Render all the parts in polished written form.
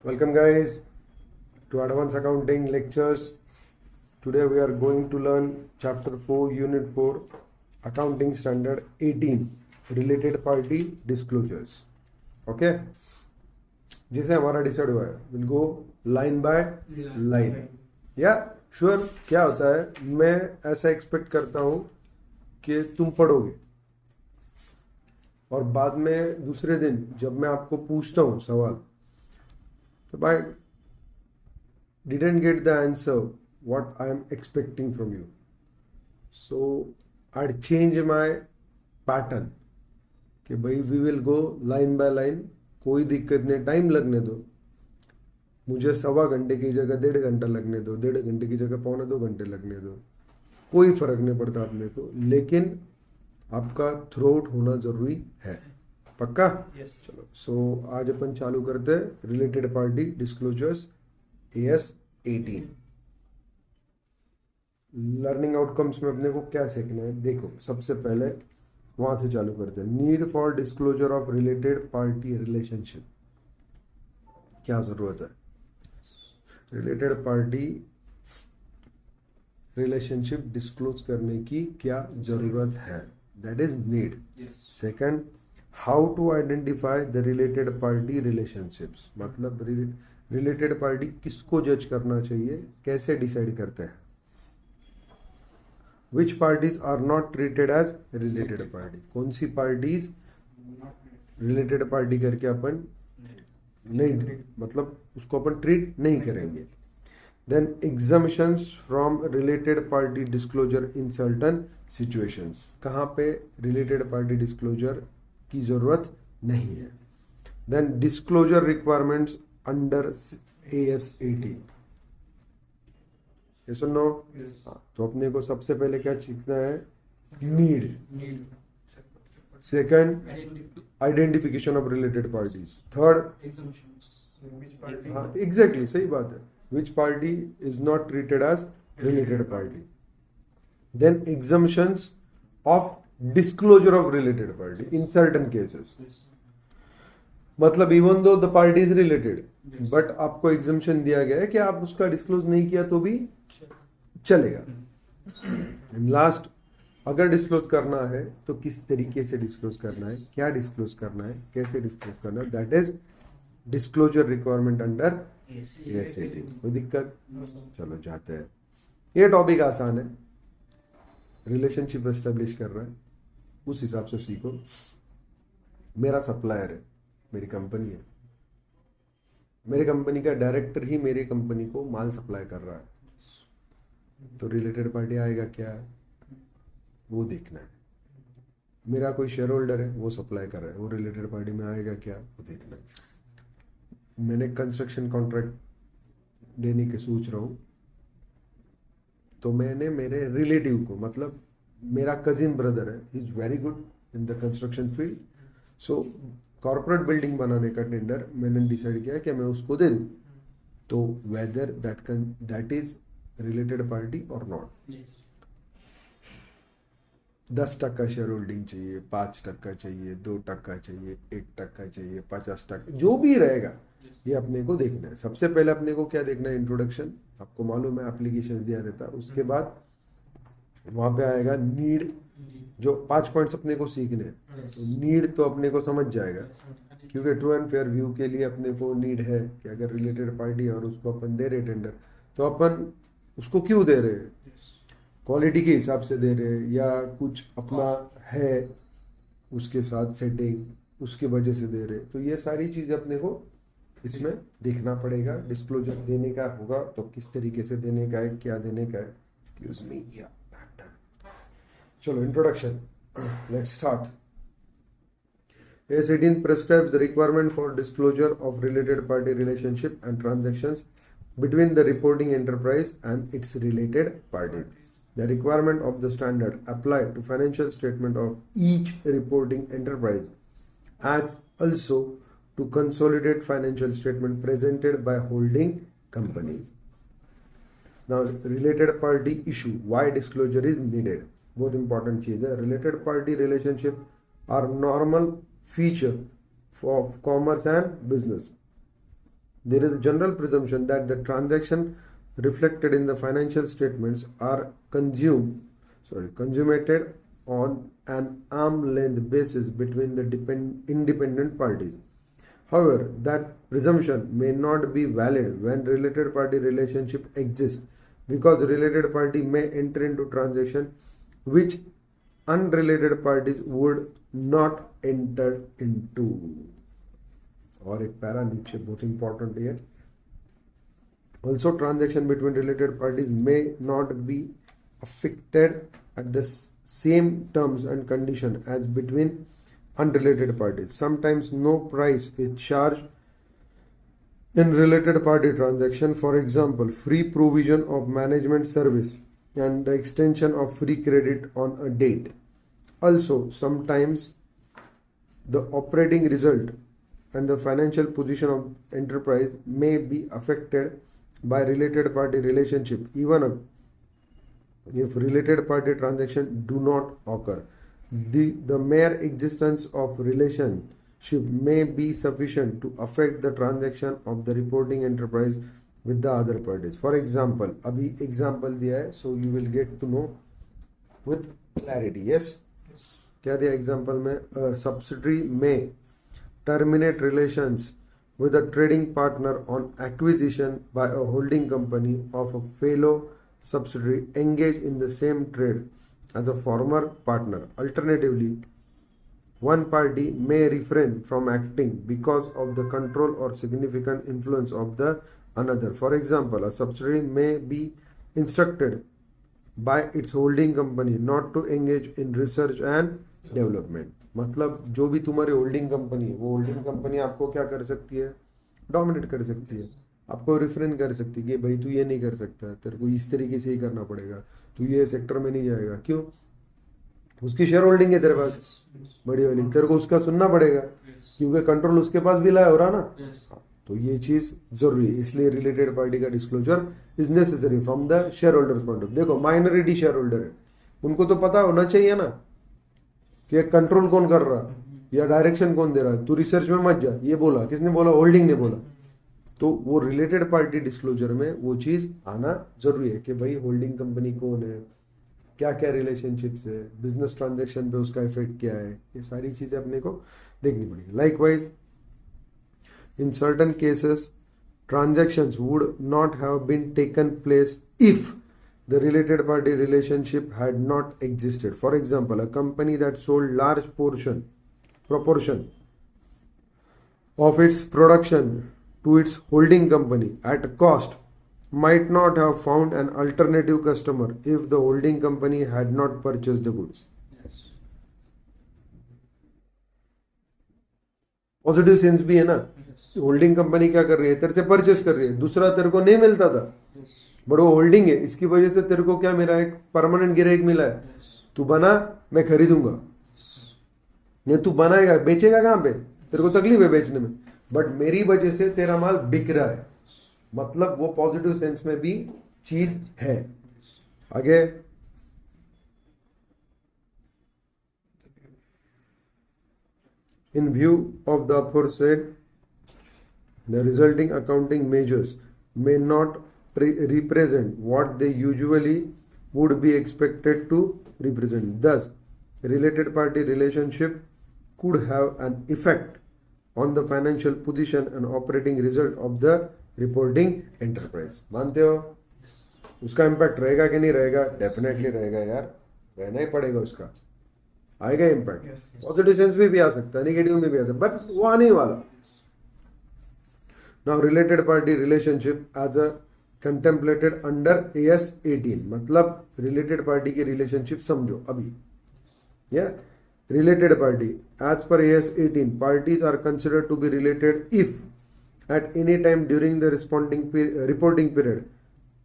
Welcome, guys, to Advanced Accounting Lectures. Today we are going to learn Chapter 4, Unit 4, Accounting Standard 18, Related Party Disclosures. Okay? जिसे हमारा decide हुआ है, will go line by line. या sure. क्या होता है, मैं ऐसा एक्सपेक्ट करता हूं कि तुम पढ़ोगे और बाद में दूसरे दिन जब मैं आपको पूछता हूं सवाल, if I didn't get the answer what I am expecting from you, so I'd change my pattern कि भाई we will go line by line. कोई दिक्कत नहीं, टाइम लगने दो. मुझे 1.25 घंटे की जगह 1.5 घंटा लगने दो, 1.5 घंटे की जगह 1.25 घंटे लगने दो, कोई फर्क नहीं पड़ता अपने को, लेकिन आपका थ्रोट होना जरूरी है. पक्का? Yes. चलो. सो आज अपन चालू करते हैं related party disclosures AS 18. Learning outcomes में अपने को क्या सीखना है, देखो सबसे पहले वहां से चालू करते हैं. Need for disclosure of related party relationship. क्या जरूरत है रिलेटेड पार्टी रिलेशनशिप डिस्क्लोज करने की, क्या जरूरत है, that is need. Second, how to identify the related party relationships. मतलब रिलेटेड पार्टी किसको जज करना चाहिए, कैसे डिसाइड करते हैं. Which parties are not treated as related party. कौन सी पार्टीज रिलेटेड पार्टी करके अपन नहीं, मतलब उसको अपन ट्रीट नहीं करेंगे. Then exemptions from related party disclosure in certain situations. कहाँ पे रिलेटेड पार्टी डिस्क्लोजर की जरूरत नहीं है. Then disclosure requirements under AS 18. ये सुनो. तो अपने को सबसे पहले क्या सीखना है, need. Second, identification of related parties. Third, exactly सही बात है, which party is not treated as related party. Then exemptions of disclosure of related party in certain cases. मतलब even though the party is related, but आपको exemption दिया गया है कि आप उसका डिस्क्लोज नहीं किया तो भी चलेगा. एंड लास्ट, अगर डिस्क्लोज करना है तो किस तरीके से डिस्क्लोज करना है, क्या डिस्क्लोज करना है, कैसे डिस्क्लोज करना है, that is disclosure requirement under AS 18. कोई दिक्कत? चलो जाते हैं. ये टॉपिक आसान है, रिलेशनशिप एस्टेब्लिश कर रहा है, उस हिसाब से सीखो. मेरा सप्लायर है, मेरी कंपनी है, मेरी कंपनी का डायरेक्टर ही मेरी कंपनी को माल सप्लाई कर रहा है, तो रिलेटेड पार्टी आएगा क्या, वो देखना है. मेरा कोई शेयर होल्डर है, वो सप्लाई कर रहा है, वो रिलेटेड पार्टी में आएगा क्या, वो देखना है. मैंने कंस्ट्रक्शन कॉन्ट्रैक्ट देने के सोच रहा हूँ, तो मैंने मेरे रिलेटिव को, मतलब मेरा कजिन ब्रदर है, he is very good in the construction field, so corporate building बनाने का टेंडर मैंने डिसाइड किया कि मैं उसको दे दूं. तो whether that is related party और नॉट. 10% शेयर होल्डिंग चाहिए, 5% चाहिए, 2% चाहिए, 1% चाहिए, 50%, जो भी रहेगा ये अपने को देखना है. सबसे पहले अपने को क्या देखना है, इंट्रोडक्शन. आपको मालूम है एप्लीकेशन दिया रहता है, उसके बाद वहां पे आएगा नीड. जो 5 पॉइंट्स अपने को सीखने हैं, तो नीड तो अपने को समझ जाएगा, क्योंकि ट्रू एंड फेयर व्यू के लिए अपने को नीड है कि अगर रिलेटेड पार्टी और उसको अपन दे रहे टेंडर, तो अपन उसको क्यों दे रहे हैं, क्वालिटी के हिसाब से दे रहे हैं या कुछ अपना है उसके साथ सेटिंग, उसकी वजह से दे रहे. तो ये सारी चीजें अपने को इसमें देखना पड़ेगा. डिस्क्लोजर देने का होगा तो किस तरीके से देने का है, क्या देने का है. Excuse me. चलो introduction, let's start. AS 18 prescribes the requirement for disclosure of related party relationship and transactions between the reporting enterprise and its related parties. The requirement of the standard apply to financial statement of each reporting enterprise as also to consolidate financial statement presented by holding companies. Now, related party issue, why disclosure is needed. बहुत important चीज है. Related party relationship are normal feature of commerce and business. there is a general presumption that the transaction reflected in the financial statements are consummated on an arm's length basis between the independent parties. However, that presumption may not be valid when related party relationship exists, because related party may enter into transaction which unrelated parties would not enter into. और एक para नीचे बहुत important है. Also, transaction between related parties may not be affected at the same terms and condition as between unrelated parties. Sometimes no price is charged in related party transaction. For example, free provision of management service and the extension of free credit on a date. Also, sometimes the operating result and the financial position of enterprise may be affected by related party relationship, even if related party transaction do not occur. The mere existence of relationship may be sufficient to affect the transaction of the reporting enterprise with the other parties. For example, अभी example दिया है, so you will get to know with clarity. Yes? क्या दिया example में? A subsidiary may terminate relations with a trading partner on acquisition by a holding company of a fellow subsidiary engaged in the same trade as a former partner. Alternatively, one party may refrain from acting because of the control or significant influence of the another. For example, a subsidiary may be instructed by its holding company not to engage in research and development. मतलब जो भी तुम्हारी holding company है, वो holding company आपको क्या कर सकती है? डोमिनेट कर सकती है, आपको रिफ्रेन कर सकती है कि भाई तू ये नहीं कर सकता, तेरे को इस तरीके से ही करना पड़ेगा, तू ये सेक्टर में नहीं जाएगा. क्यों? उसकी शेयर होल्डिंग है तेरे पास बड़ी वाली, तेरे को उसका सुनना पड़ेगा क्योंकि कंट्रोल उसके पास भी लाया हो रहा ना. तो ये चीज जरूरी है, इसलिए रिलेटेड पार्टी का disclosure is necessary from the share holders point of. देखो माइनॉरिटी शेयर होल्डर है, उनको तो पता होना चाहिए ना कि कंट्रोल कौन कर रहा या डायरेक्शन कौन दे रहा है. तू रिसर्च में मत जा, ये बोला किसने? बोला होल्डिंग ने बोला. तो वो रिलेटेड पार्टी डिस्क्लोजर में वो चीज आना जरूरी है कि भाई होल्डिंग कंपनी कौन है, क्या क्या रिलेशनशिप्स है, बिजनेस ट्रांजेक्शन पे उसका इफेक्ट क्या है, ये सारी चीजें अपने को देखनी पड़ेगी. Likewise in certain cases transactions would not have been taken place if the related party relationship had not existed. For example, a company that sold large proportion of its production to its holding company at a cost might not have found an alternative customer if the holding company had not purchased the goods. Positive sense भी है ना. Holding company क्या कर रही है? तेरे से purchase कर रही है, दूसरा तेरे को नहीं मिलता था, बट वो होल्डिंग है, इसकी वजह से तेरे को क्या मेरा एक परमानेंट ग्राहक मिला है. तू बना, मैं खरीदूंगा. नहीं तू बनाएगा, बेचेगा कहां पे? तेरे को तकलीफ है बेचने में, बट मेरी वजह से तेरा माल बिक रहा है. मतलब वो पॉजिटिव सेंस में भी चीज है. आगे in view of the aforesaid, the resulting accounting measures may not represent what they usually would be expected to represent. Thus, related party relationship could have an effect on the financial position and operating result of the reporting enterprise. मानते हो? उसका impact रहेगा कि नहीं रहेगा? Definitely रहेगा यार, रहना ही पड़ेगा उसका. आएगा इम्पैक्ट. पॉजिटिव सेंस में भी आ सकता है, नेगेटिव में भी आ सकता है, बट वो आने वाला. Now related party relationship as a contemplated under AS 18. मतलब रिलेटेड पार्टी की रिलेशनशिप समझो अभी. या related party as per AS 18, parties are considered to be related if at any time during the reporting period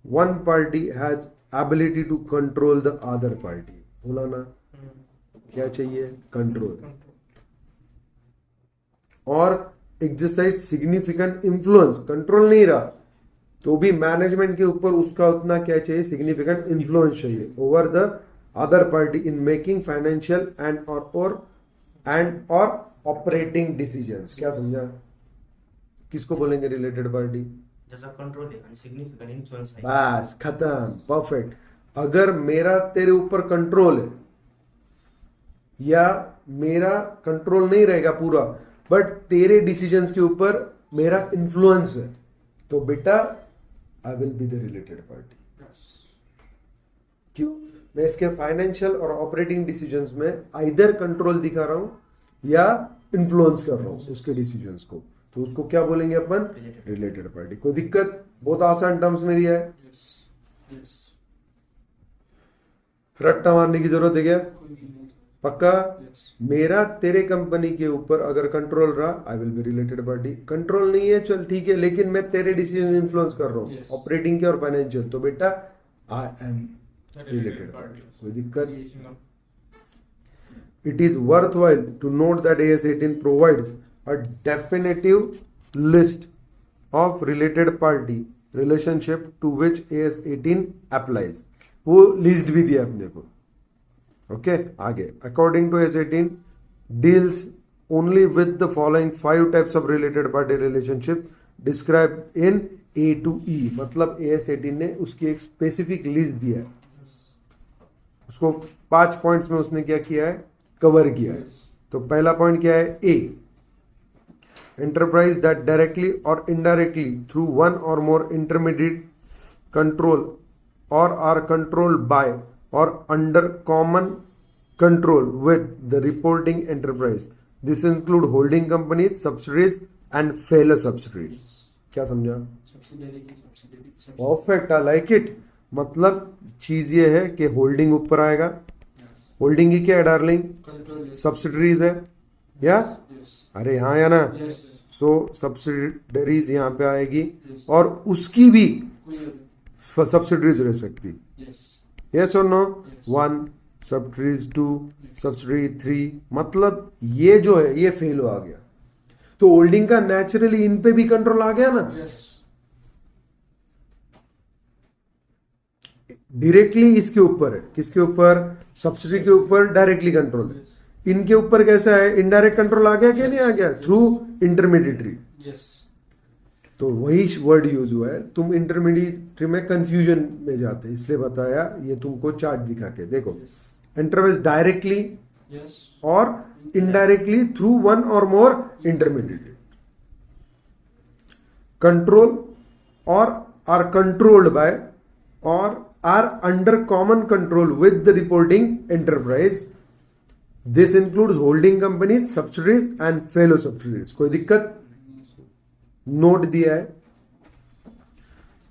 one party has ability to control the other party. बोला ना, क्या चाहिए? Control. और exercise significant influence. Control नहीं रहा तो भी management के ऊपर उसका उतना क्या चाहिए? सिग्निफिकेंट इन्फ्लुएंस चाहिए over the other party in making financial and और ऑपरेटिंग डिसीजंस. क्या समझा? किसको बोलेंगे related party? Just a controlling and significant influence है। बस खत्म, परफेक्ट। अगर मेरा तेरे ऊपर कंट्रोल है या मेरा कंट्रोल नहीं रहेगा पूरा, बट तेरे डिसीजंस के ऊपर मेरा इन्फ्लुएंस है, तो बेटा I will be the related party. क्यों? मैं इसके फाइनेंशियल और ऑपरेटिंग डिसीजंस में आइदर कंट्रोल दिखा रहा हूं या इन्फ्लुएंस कर रहा हूं उसके डिसीजंस को, तो उसको क्या बोलेंगे अपन? Related party. कोई दिक्कत? बहुत आसान टर्म्स में दिया है, रट्टा मारने की जरूरत है क्या? पक्का? मेरा तेरे कंपनी के ऊपर अगर कंट्रोल रहा, I will be related party. Control नहीं है, चल ठीक है, लेकिन मैं तेरे डिसीजन इन्फ्लुएंस कर रहा हूँ ऑपरेटिंग के और फाइनेंशियल, तो बेटा आई एम रिलेटेड पार्टी। कोई दिक्कत? It is worthwhile to note that AS18 provides a definitive list of related party relationship to which AS18 applies. वो लिस्ट भी दिया अपने को। ओके, आगे according to AS18 deals only with the following 5 types of related party relationship described in A to E। मतलब AS18 ने उसकी एक स्पेसिफिक लिस्ट दिया है, उसको 5 पॉइंट्स में उसने क्या किया है? कवर किया है। तो पहला पॉइंट क्या है? ए, एंटरप्राइज दैट डायरेक्टली और indirectly through one or more intermediate control और आर कंट्रोल्ड बाय और under common control with the reporting enterprise. This include holding companies, subsidies and failure subsidies. क्या समझा? Perfect, I like it. मतलब चीज ये है कि होल्डिंग ऊपर आएगा, होल्डिंग की क्या है डार्लिंग? सब्सिडरीज है या? अरे हाँ या ना? सो सब्सिडरीज यहाँ पे आएगी और उसकी भी सब्सिडरीज रह सकती। यस और नो? 1 subsidiaries, 2 subsidiary, 3। मतलब ये जो है ये फेल आ गया, तो होल्डिंग का नेचुरली इन पे भी कंट्रोल आ गया ना। डायरेक्टली इसके ऊपर है, किसके ऊपर? सब्सिडी के ऊपर डायरेक्टली कंट्रोल है। इनके ऊपर कैसा है? इनडायरेक्ट कंट्रोल आ गया क्या? नहीं आ गया? Through intermediary. तो वही वर्ड यूज हुआ है। तुम इंटरमीडिएटरी में कंफ्यूजन में जाते, इसलिए बताया, ये तुमको चार्ट दिखा के देखो। एंटरप्राइज डायरेक्टली और indirectly through one or more intermediary control और आर कंट्रोल्ड बाय और are under common control with the reporting enterprise. This includes holding companies, subsidiaries and fellow subsidiaries. कोई दिक्कत? नोट दिया है।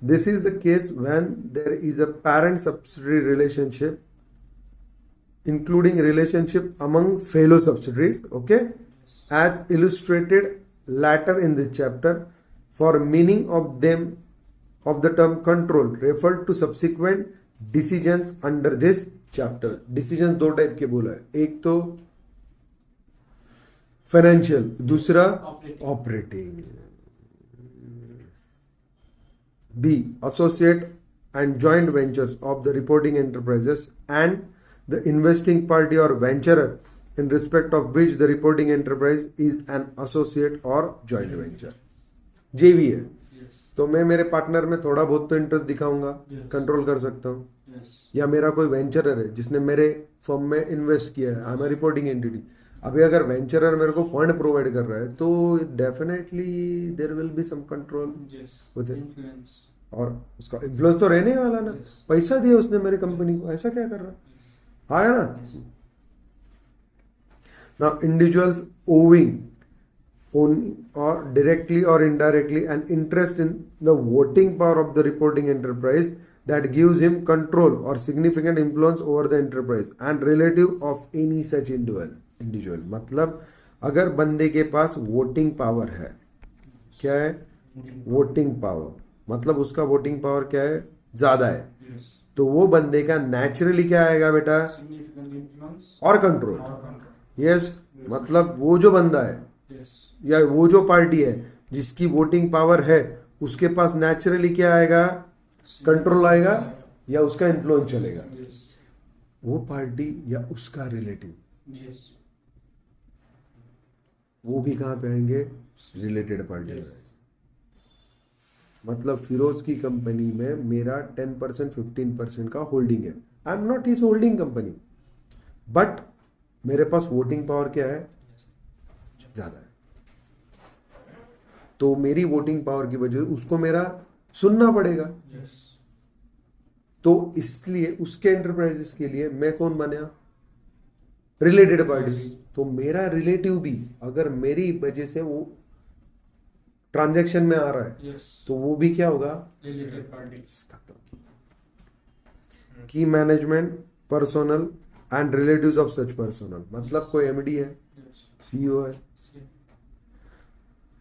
This is the case when there is a parent subsidiary relationship, including relationship among fellow subsidiaries. Okay, as illustrated later in the chapter. For meaning of them of the term control refer to subsequent decisions under this chapter. Decisions दो type के बोला है, एक तो financial, दूसरा operating. B, associate and joint ventures of the reporting enterprises and the investing party or venturer in respect of which the reporting enterprise is an associate or joint venture. JV है, तो मैं मेरे partner में थोड़ा बहुत तो interest दिखाऊंगा, control कर सकता हूँ। या मेरा कोई वेंचरर है जिसने मेरे फर्म में इन्वेस्ट किया है, आई एम रिपोर्टिंग एंटिटी। अभी अगर वेंचरर मेरे को फंड प्रोवाइड कर रहा है, तो definitely there will be some control with it, और उसका इन्फ्लुएंस तो रहने वाला ना। पैसा दिया उसने मेरी कंपनी को, ऐसा क्या कर रहा है ना। Now individuals owing or directly or indirectly an interest in the voting power of the reporting enterprise that gives him control or significant influence over the enterprise and relative of any such individual। मतलब अगर बंदे के पास voting power है, क्या है? Voting power, मतलब उसका voting power क्या है? ज्यादा है, तो वो बंदे का नेचुरली क्या आएगा बेटा? और कंट्रोल। यस, मतलब वो जो बंदा है या वो जो पार्टी है जिसकी वोटिंग पावर है, उसके पास नेचुरली क्या आएगा? कंट्रोल आएगा या उसका इन्फ्लुएंस चलेगा। वो पार्टी या उसका रिलेटिव, वो भी कहां पे आएंगे? रिलेटेड पार्टी में। मतलब फिरोज की कंपनी में मेरा 10% 15% का होल्डिंग है. I am not his holding company, but मेरे पास वोटिंग पावर क्या है, ज्यादा है. तो मेरी वोटिंग पावर की वजह से उसको मेरा सुनना पड़ेगा. तो इसलिए उसके एंटरप्राइजेस के लिए मैं कौन बना, रिलेटेड पार्टी. तो मेरा रिलेटिव भी अगर मेरी वजह से वो ट्रांजैक्शन में आ रहा है, तो वो भी क्या होगा, रिलेटेड पार्टी. की management personal and relatives of such personal. मतलब कोई एमडी है, सीईओ है,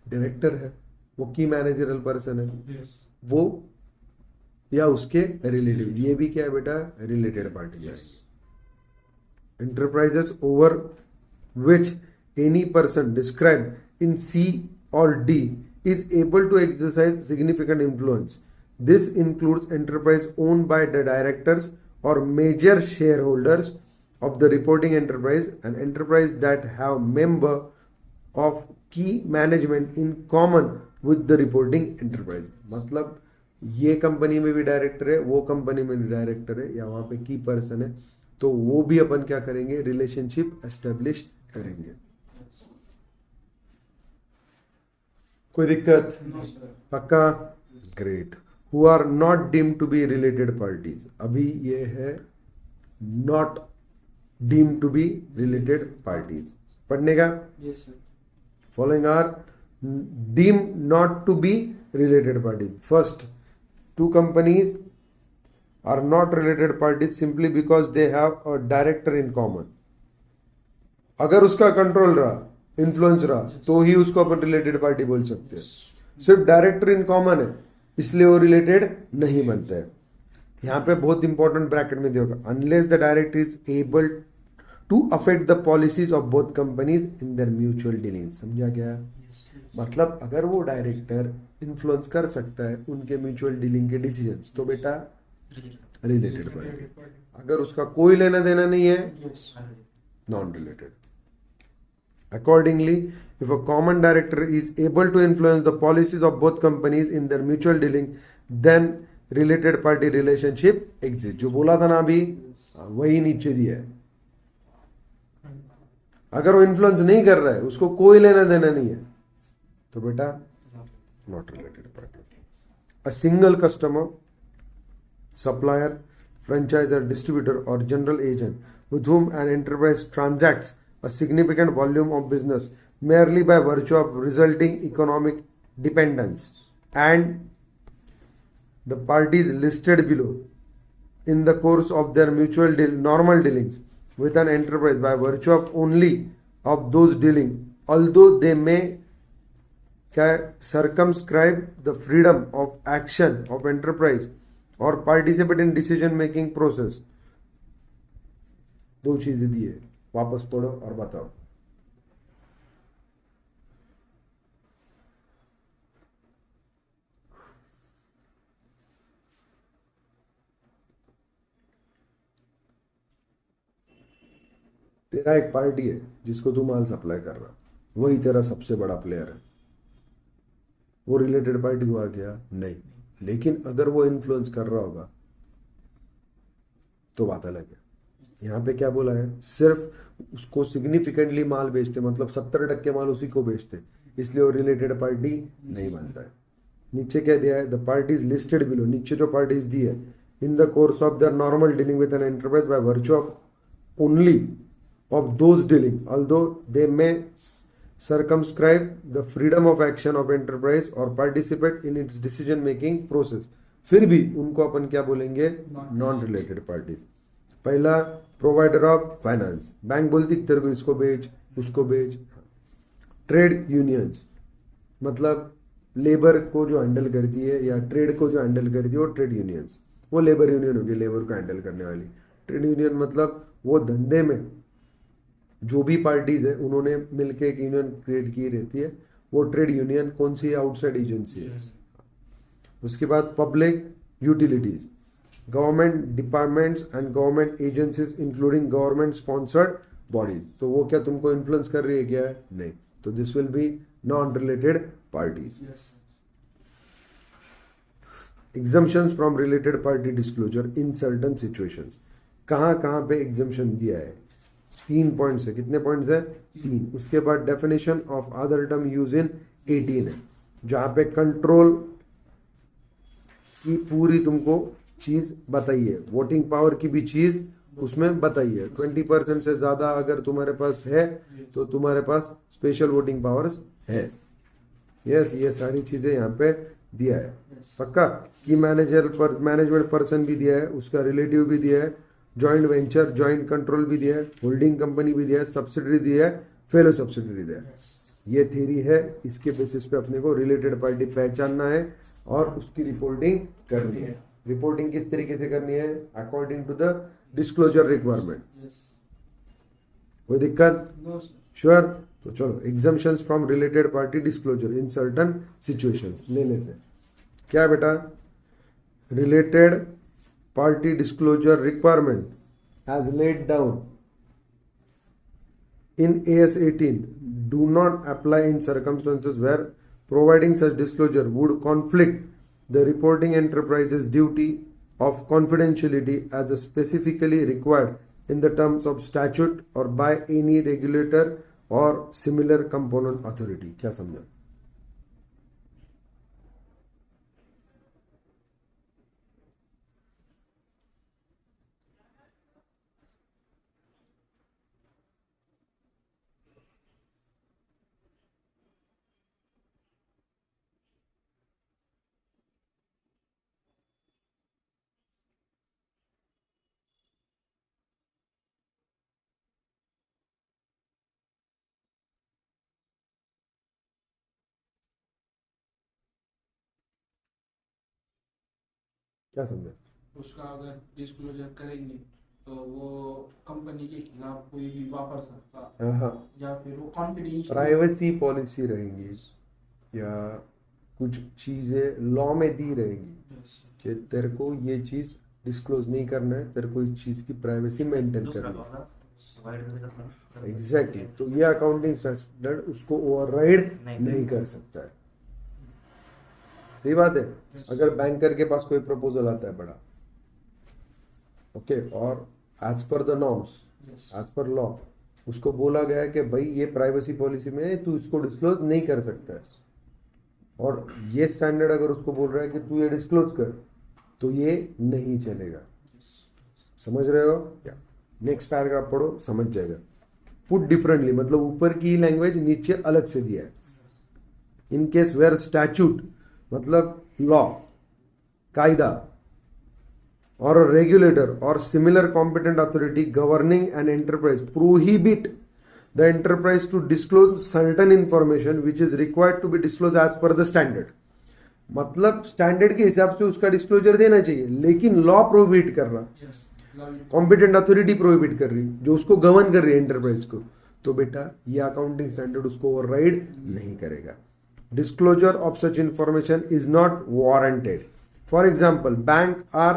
डायरेक्टर है, वो की मैनेजरल पर्सन है, वो या उसके रिलेटिव, ये भी क्या है बेटा, रिलेटेड पार्टी है. Enterprises over which any person described in C or D is able to exercise significant influence. This includes enterprise owned by the directors or major shareholders of the reporting enterprise and enterprise that have member of key management in common with the reporting enterprise. मतलब ये company में भी director है, वो company में भी director है, या वहां पे की पर्सन है, तो वो भी अपन क्या करेंगे, रिलेशनशिप एस्टेब्लिश करेंगे. कोई दिक्कत, पक्का, great. Who are not deemed to be related parties. अभी ये है not deemed to be related parties. पढ़ने का, following are deemed not to be related parties. First, two companies are not related parties simply because they have a director in common. अगर उसका control रहा, influence रहा, तो ही उसको अपन related party बोल सकते हैं. सिर्फ डायरेक्टर इन कॉमन है इसलिए वो रिलेटेड नहीं बनता है. यहाँ पे बहुत इंपॉर्टेंट ब्रैकेट में दिया होगा, unless the director is able to affect the policies of both companies in their mutual dealing. समझा क्या? मतलब अगर वो डायरेक्टर इन्फ्लुएंस कर सकता है उनके म्यूचुअल डीलिंग के डिसीजंस, तो बेटा रिलेटेड पार्टी. अगर उसका कोई लेना देना नहीं है, non related. Accordingly, if a common director is able to influence the policies of both companies in their mutual dealing, then related party relationship exist. जो बोला था ना अभी, वही नीचे दिया है. अगर वो इन्फ्लुएंस नहीं कर रहा है, उसको कोई लेना देना नहीं है, तो बेटा not related parties. A single customer, supplier, franchisor, distributor or general agent with whom an enterprise transacts a significant volume of business merely by virtue of resulting economic dependence, and the parties listed below in the course of their normal dealings with an enterprise by virtue of only of those dealing, although they may circumscribe the freedom of action of enterprise और participate in decision making process. दो चीजें दी है, वापस पढ़ो और बताओ. तेरा एक पार्टी है जिसको तू माल सप्लाई कर रहा, वही तेरा सबसे बड़ा प्लेयर है. वो रिलेटेड पार्टी हुआ क्या? नहीं. लेकिन अगर वो इन्फ्लुएंस कर रहा होगा तो बात अलग है. यहां पे क्या बोला है, सिर्फ उसको सिग्निफिकेंटली माल बेचते, मतलब 70% माल उसी को बेचते, इसलिए वो रिलेटेड पार्टी नहीं बनता है. नीचे क्या दिया है, द पार्टीज लिस्टेड बिलो. नीचे जो पार्टीज दी है, in the course of their normal dealing with an enterprise by virtue of only of those dealing, although they may circumscribe the freedom of action of enterprise or participate in its decision making process. फिर भी उनको अपन क्या बोलेंगे, non related parties. पहला, provider of finance. Bank बोलती तेरे को इसको बेच, उसको बेच. ट्रेड यूनियंस, मतलब लेबर को जो हैंडल करती है या ट्रेड को जो हैंडल करती है वो ट्रेड यूनियंस. वो लेबर यूनियन होगी, लेबर को हैंडल करने वाली. ट्रेड यूनियन मतलब वो धंधे में जो भी पार्टीज है उन्होंने मिलके एक यूनियन क्रिएट की रहती है, वो ट्रेड यूनियन कौन सी है, आउटसाइड एजेंसी है. उसके बाद public utilities, government departments and government agencies including government sponsored bodies. तो वो क्या तुमको इन्फ्लुएंस कर रही है क्या? नहीं. तो this will be non related parties. Exemptions from related party disclosure in certain situations, कहाँ कहाँ पे एग्जम्पशन दिया है? 3 पॉइंट्स है। कितने पॉइंट्स है? 3। उसके बाद definition of other term use in 18 है, जहाँ पे कंट्रोल की पूरी तुमको चीज बताइए, वोटिंग पावर की भी चीज उसमें बताइए। 20% से ज्यादा अगर तुम्हारे पास है तो तुम्हारे पास स्पेशल वोटिंग पावर्स है। यस, ये सारी चीजें यहाँ पे दिया है। पक्का? की मैनेजमेंट पर्सन भी दिया है, उसका रिलेटिव भी दिया है, जॉइंट वेंचर, जॉइंट कंट्रोल भी दिया है, होल्डिंग कंपनी भी दिया है, सब्सिडरी दिया है, फेलो सब्सिडरी दिया है। ये थ्योरी है, इसके बेसिस पे अपने को रिलेटेड पार्टी पहचानना है और उसकी रिपोर्टिंग करनी है। रिपोर्टिंग किस तरीके से करनी है? According to the disclosure requirement. कोई दिक्कत? श्योर? तो चलो, exemptions from related party disclosure in certain situations ले लेते हैं। क्या बेटा? Related party disclosure requirement as laid down in AS 18 do not apply in circumstances where providing such disclosure would conflict the reporting enterprise's duty of confidentiality as specifically required in the terms of statute or by any regulator or similar component authority। क्या समझा? क्या समझा? उसका अगर disclosure करेंगे तो वो company के खिलाफ कोई भी वापर सकता हाँ, या फिर वो कॉन्फिडेंशियल प्राइवेसी पॉलिसी रहेंगी या कुछ चीजें लॉ में दी रहेंगी कि तेरे को ये चीज डिस्क्लोज नहीं करना है, तेरे को इस चीज की प्राइवेसी मेंटेन करनी है। एग्जैक्टली। तो ये अकाउंटिंग स्टैंडर्ड उसको ओवरराइड नहीं कर सकता है। सही बात है। अगर बैंकर के पास कोई प्रपोजल आता है बड़ा, ओके, और as per the norms, as per law उसको बोला गया है कि भाई ये प्राइवेसी पॉलिसी में है, तू इसको डिस्क्लोज नहीं कर सकता है, और ये स्टैंडर्ड अगर उसको बोल रहा है कि तू ये डिस्क्लोज कर, तो ये नहीं चलेगा। समझ रहे हो क्या? नेक्स्ट पैराग्राफ पढ़ो, समझ जाएगा। पुट डिफरेंटली मतलब ऊपर की लैंग्वेज, नीचे अलग से दिया है। इन केस वेयर स्टैच्यूट मतलब लॉ, कायदा, और रेगुलेटर और similar competent authority governing an enterprise prohibit the enterprise to disclose certain information which is required to be disclose as per the standard. मतलब स्टैंडर्ड के हिसाब से उसका डिस्क्लोजर देना चाहिए, लेकिन लॉ प्रोहिबिट कर रहा, कॉम्पिटेंट अथॉरिटी प्रोहिबिट कर रही, जो उसको गवर्न कर रही है एंटरप्राइज को, तो बेटा ये अकाउंटिंग स्टैंडर्ड उसको ओवरराइड नहीं करेगा। Disclosure of such information is not warranted. For example, banks are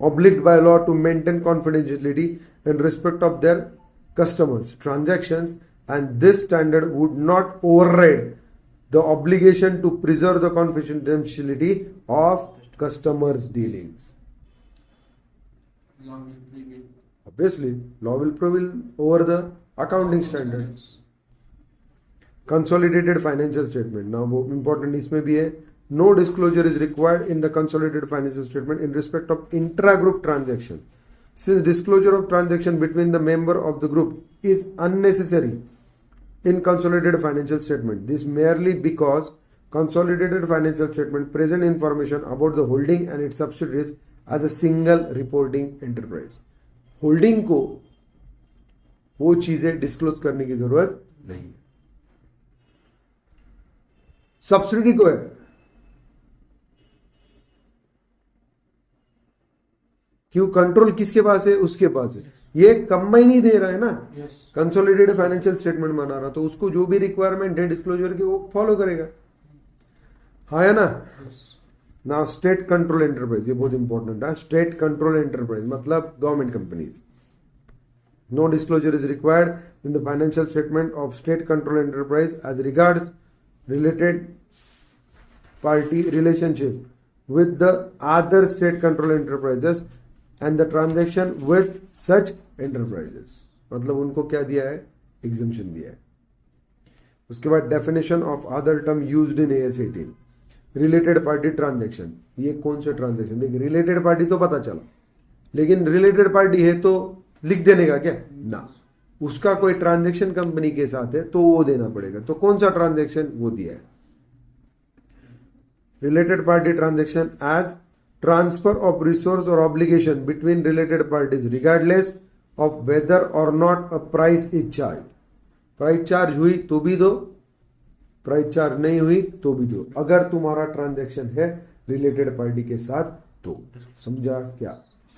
obliged by law to maintain confidentiality in respect of their customers' transactions, and this standard would not override the obligation to preserve the confidentiality of customers' dealings. law will prevail. Obviously, law will prevail over the accounting standard. Consolidated financial statement. Now, important इसमें भी है, no disclosure is required in the consolidated financial statement in respect of intra-group transaction. Since disclosure of transaction between the member of the group is unnecessary in consolidated financial statement. This merely because consolidated financial statement present information about the holding and its subsidiaries as a single reporting enterprise. Holding को वो चीजें disclose करने की जरूरत नहीं है। Subsidy को है, क्यों? कंट्रोल किसके पास है? उसके पास है। ये कंबाइन ही दे रहा है ना, कंसोलिडेटेड फाइनेंशियल स्टेटमेंट बना रहा, तो उसको जो भी रिक्वायरमेंट है डिस्क्लोजर की वो फॉलो करेगा। हाँ है ना? ना स्टेट कंट्रोल एंटरप्राइज, ये बहुत इंपॉर्टेंट है। स्टेट कंट्रोल एंटरप्राइज मतलब government companies. No disclosure is required in the financial statement of state control enterprise as regards related party relationship with the other state controlled enterprises and the transaction with such enterprises. मतलब उनको क्या दिया है, exemption दिया है. उसके बाद definition of other term used in AS 18. Related party transaction. ये कौन से ट्रांजेक्शन? देखिए रिलेटेड पार्टी तो पता चला, लेकिन रिलेटेड पार्टी है तो लिख देने का क्या ना, उसका कोई ट्रांजेक्शन कंपनी के साथ है तो वो देना पड़ेगा. तो कौन सा ट्रांजेक्शन, वो दिया है. Related party transaction as transfer of resource और obligation between related parties regardless of whether or not a price is charge. Price charge हुई तो भी दो, प्राइस चार्ज नहीं हुई तो भी दो, अगर तुम्हारा ट्रांजेक्शन है रिलेटेड पार्टी के साथ तो. समझा क्या?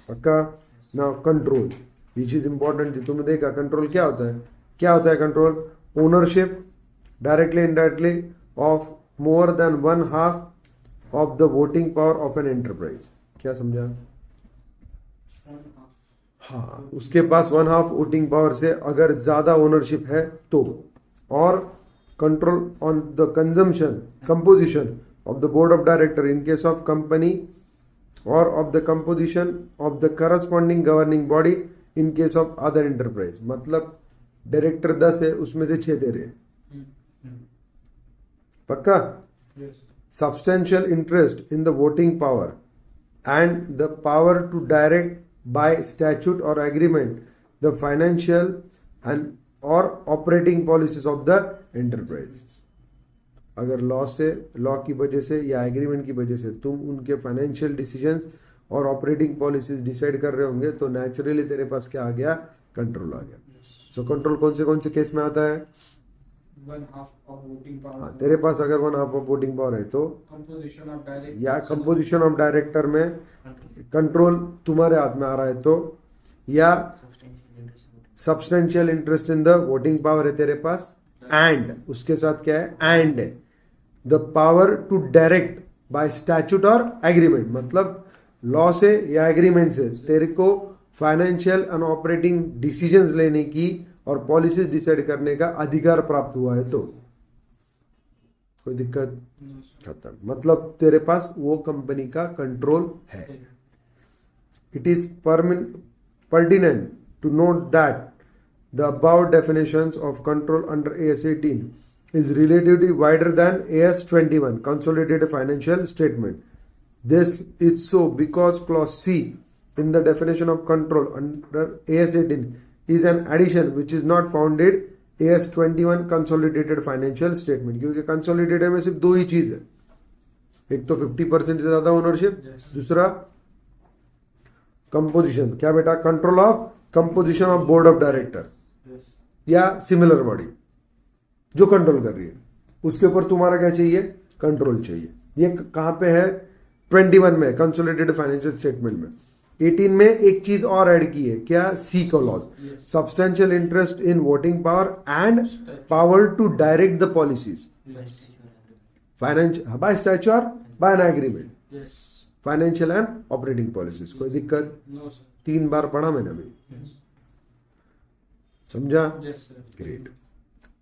पक्का ना. कंट्रोल, ये चीज इंपॉर्टेंट थी, तुमने देखा कंट्रोल क्या होता है. क्या होता है control? Ownership directly indirectly of more than 1/2 of the voting power of an enterprise. क्या समझा? हाँ, उसके पास 1/2 वोटिंग पावर से अगर ज्यादा ओनरशिप है तो. और control on the consumption composition of the board of director in case of company or of the composition of the corresponding governing body in case of other enterprise. मतलब director 10 है, उसमें से 6 दे रहे हैं. पक्का? Substantial interest in the voting power and the power to direct by statute or agreement the financial and or operating policies of the enterprise. अगर law की वजह से या एग्रीमेंट की वजह से तुम उनके फाइनेंशियल डिसीजंस और ऑपरेटिंग पॉलिसीज डिसाइड कर रहे होंगे तो नेचुरली तेरे पास क्या आ गया? कंट्रोल आ गया. सो कंट्रोल कौन से केस में आता है? 1/2 of voting power. हाँ, तेरे पास अगर 1/2 ऑफ वोटिंग पावर है तो कंपोजिशन ऑफ डायरेक्टर या कंपोजिशन ऑफ डायरेक्टर में कंट्रोल तुम्हारे हाथ में आ रहा है तो, या substantial interest in the voting power है तेरे पास, एंड उसके साथ क्या है? And the power to direct by statute और एग्रीमेंट. मतलब लॉ से या एग्रीमेंट से तेरे को फाइनेंशियल एंड ऑपरेटिंग डिसीजंस लेने की और पॉलिसीज डिसाइड करने का अधिकार प्राप्त हुआ है तो. कोई दिक्कत? खत्म. मतलब तेरे पास वो कंपनी का कंट्रोल है. It is pertinent to note that the above definitions of control under AS 18 is relatively wider than AS 21 consolidated financial statement. This is so because clause C in the definition of control under AS 18 is an addition which is not found in AS 21 consolidated financial statement. क्योंकि consolidated में सिर्फ दो ही चीज है, एक तो 50% से ज्यादा ओनरशिप, दूसरा कंपोजिशन. क्या बेटा? Control of composition of board of director या सिमिलर बॉडी जो कंट्रोल कर रही है, उसके ऊपर तुम्हारा क्या चाहिए? कंट्रोल चाहिए. ये कहां पे है? 21 में कंसोलिडेटेड फाइनेंशियल स्टेटमेंट में. 18 में एक चीज और ऐड की है. क्या? C clause. Substantial interest in voting power and power to direct the policies financial by statute or by an agreement. Financial and operating policies. कोई दिक्कत? 3 बार पढ़ा मैंने अभी. समझा? ग्रेट.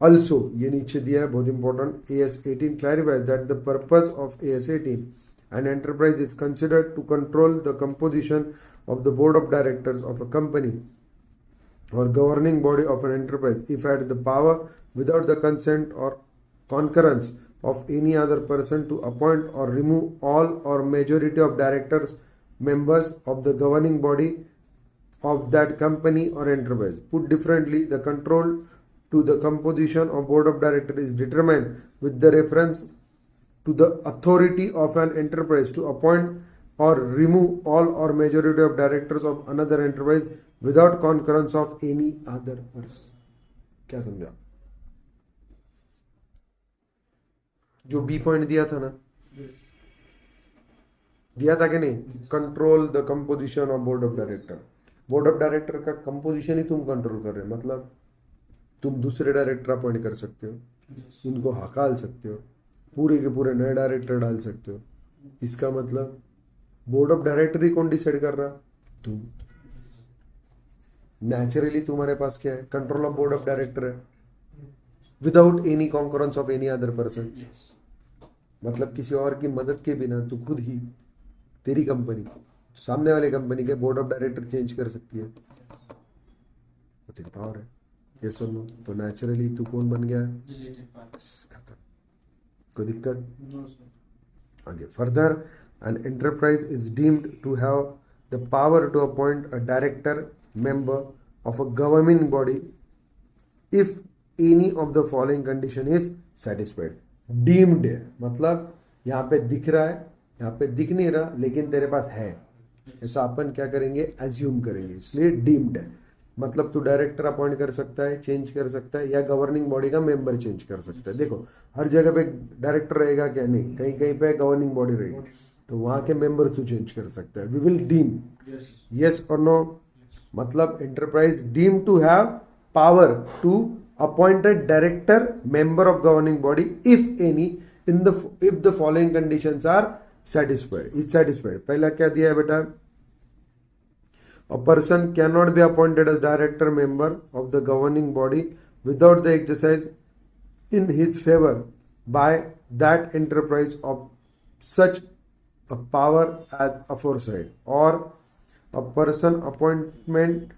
ऑल्सो ये नीचे दिया है, बहुत important. AS 18 clarifies that the purpose of AS 18 an enterprise is considered to control the composition of the board of directors of a company or governing body of an enterprise if it has the power without the consent or concurrence of any other person to appoint or remove all or majority of directors members of the governing body of that company or enterprise. Put differently, the control to the composition of board of directors is determined with the reference to the authority of an enterprise to appoint or remove all or majority of directors of another enterprise without concurrence of any other person. क्या समझा? जो B point दिया था ना, दिया था कि नहीं? Control the composition of board of director. Board of director का कंपोजिशन ही तुम कंट्रोल कर रहे हो. मतलब तुम दूसरे डायरेक्टर अपॉइंट कर सकते हो, उनको हकाल सकते हो, पूरे के पूरे नए डायरेक्टर डाल सकते हो. इसका मतलब बोर्ड ऑफ डायरेक्टर ही कौन डिसाइड कर रहा? तुम. नेचुरली तुम्हारे पास क्या है? Control of board of director है without any concurrence of any other person. मतलब किसी और की मदद के बिना तू खुद ही, तेरी कंपनी सामने वाली कंपनी के बोर्ड ऑफ डायरेक्टर चेंज कर सकती है, तो तेरी पावर है। ये सुन लो, तो नेचुरली तू कौन बन गया? Related party. बस, खत्म, कोई दिक्कत? No sir. आगे, further an enterprise is deemed to have the power to appoint a director member of a governing body if any of the following condition is satisfied. Deemed है मतलब यहाँ पे दिख रहा है, यहाँ पे दिख नहीं रहा, लेकिन तेरे पास है, ऐसा अपन क्या करेंगे? एज्यूम करेंगे, इसलिए डीम्ड है। मतलब तू डायरेक्टर अपॉइंट कर सकता है, चेंज कर सकता है, या गवर्निंग बॉडी का मेंबर चेंज कर सकता है। देखो हर जगह पे डायरेक्टर रहेगा क्या? नहीं, कहीं कहीं पे गवर्निंग बॉडी रहेगी, तो वहां के मेंबर तू चेंज कर सकता है। We will deem, yes. Yes और नो। मतलब enterprise deem to have power to appoint a director member of governing body if any if the following conditions are satisfied, is satisfied। पहला क्या दिया है बेटा? A person cannot be appointed as director member of the governing body without the exercise in his favor by that enterprise of such a power as aforesaid, or a person appointment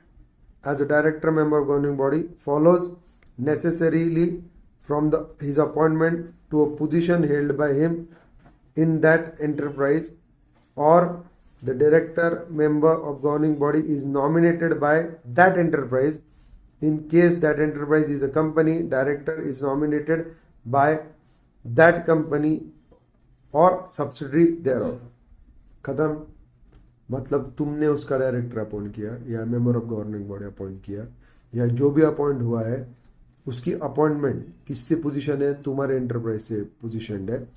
as a director member of governing body follows necessarily from his appointment to a position held by him in that enterprise, or the director member of governing body is nominated by that enterprise. In case that enterprise is a company, director is nominated by that company or subsidiary thereof। खत्म। मतलब तुमने उसका director appoint किया या member of governing body appoint किया, या जो भी अपॉइंट हुआ है उसकी अपॉइंटमेंट किससे पोजीशन है? तुम्हारे एंटरप्राइज से पोजीशन है।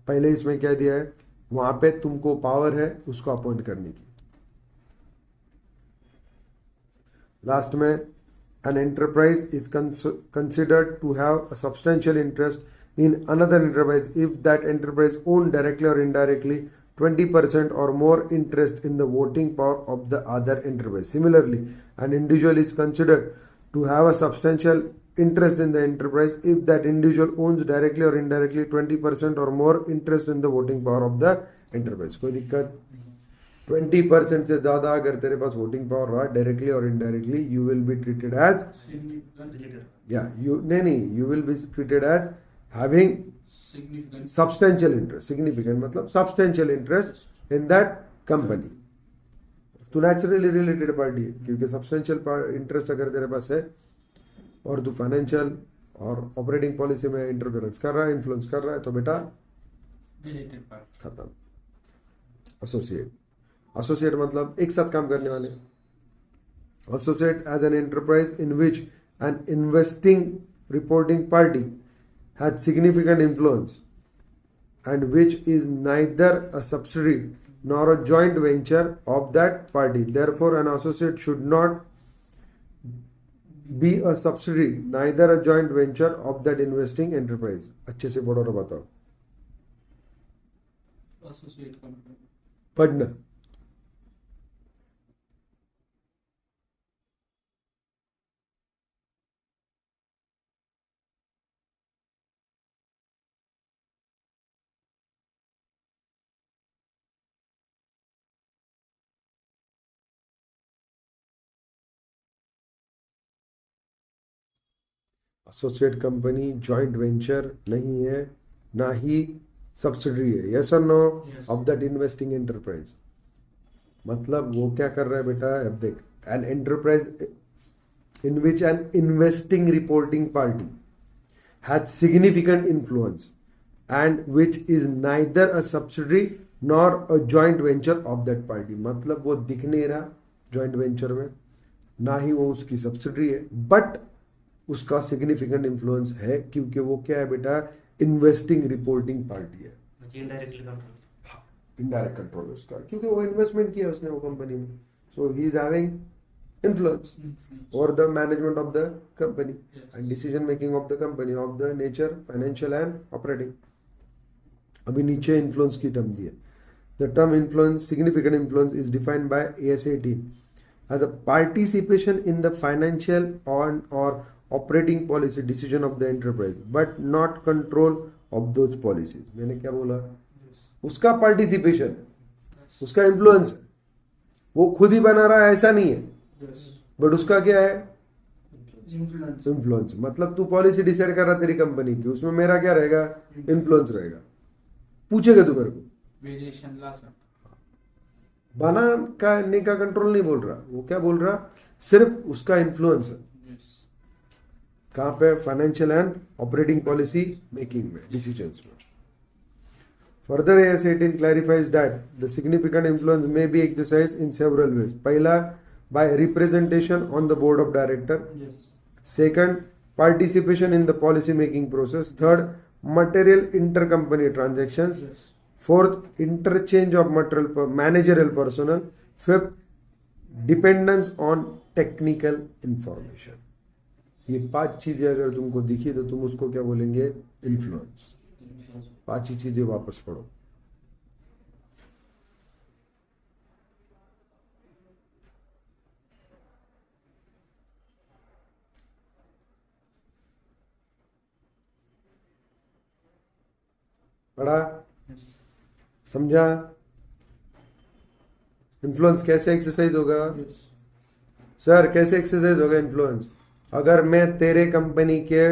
पहले इसमें क्या दिया है? वहां पे तुमको पावर है उसको अपॉइंट करने की। लास्ट में, an enterprise is considered to have a substantial interest in another enterprise if that enterprise own directly और indirectly 20% or more interest in the voting power of the other enterprise. Similarly, an individual is considered to have a substantial interest in the enterprise if that individual owns directly or indirectly 20% or more interest in the voting power of the enterprise। कोई दिक्कत? 20% से ज्यादा अगर तेरे पास voting power रहा directly और indirectly, you will be treated as, या यू नहीं, you will be treated as having significant substantial interest। significant मतलब substantial interest in that company। तो नेचुरली रिलेटेड पार्टी है, क्योंकि सब्सटेंशियल इंटरेस्ट अगर तेरे पास है और तू फाइनेंशियल और ऑपरेटिंग पॉलिसी में इंटरफेरेंस कर रहा है, इन्फ्लुएंस कर रहा है, तो बेटा रिलेटेड पार्टी। खत्म। एसोसिएट, एसोसिएट मतलब एक साथ काम करने वाले। Associate as an enterprise in which an investing reporting party had significant influence and which is neither a subsidiary nor a joint venture of that party. Therefore, an associate should not be a subsidiary, neither a joint venture of that investing enterprise। अच्छे से पढ़ो और बताओ। Associate company. पढ़ना। Associate company joint venture नहीं है, ना ही सब्सिडरी है। यस और no? Yes. Of that investing enterprise. मतलब वो क्या कर रहा है बेटा? अब देख, an enterprise in which an investing reporting party has significant influence and which is neither a subsidiary nor a joint venture of that party. मतलब वो दिख नहीं रहा जॉइंट वेंचर में, ना ही वो उसकी सब्सिडरी है, बट उसका सिग्निफिकेंट इन्फ्लुएंस है, क्योंकि वो क्या है बेटा? इन्वेस्टिंग रिपोर्टिंग पार्टी है। इनडायरेक्टली कंट्रोल, इनडायरेक्ट कंट्रोल उसका, क्योंकि वो इन्वेस्टमेंट किया उसने वो कंपनी में, so he is having influence over the management of the company and decision making of the company of the nature financial and operating. अभी नीचे इन्फ्लुएंस की टर्म दी है। The term influence, significant influence is defined by AS18 as a participation in the financial or operating policy decision of the enterprise, but not control of those policies. मैंने क्या बोला? Yes. उसका participation है, उसका influence है, वो खुद ही बना रहा है ऐसा नहीं है, Yes. बट उसका क्या है? Influence. इन्फ्लुएंस। मतलब तू पॉलिसी डिसाइड कर रहा तेरी कंपनी की, उसमें मेरा क्या रहेगा? इन्फ्लुएंस रहेगा। पूछेगा तू मेरे को, Variation ला सकता. बना करने का कंट्रोल नहीं बोल रहा, वो क्या बोल रहा? सिर्फ उसका इन्फ्लुएंस है। Yes. कहाँ पे? Financial and operating policy making में, डिसीजंस में। Further, AS 18 clarifies that the significant influence may be exercised in several ways. पहला, by representation on the board of director. Yes. Second, participation in the policy making process. Third, material intercompany transactions. Yes. Fourth, interchange of material managerial personnel. Fifth, dependence on technical information. ये 5 चीजें अगर तुमको दिखी तो तुम उसको क्या बोलेंगे? इन्फ्लुएंस। 5 ही चीजें वापस पढ़ो। पढ़ा? समझा? इन्फ्लुएंस कैसे एक्सरसाइज होगा? Yes. सर कैसे एक्सरसाइज होगा इन्फ्लुएंस? अगर मैं तेरे कंपनी के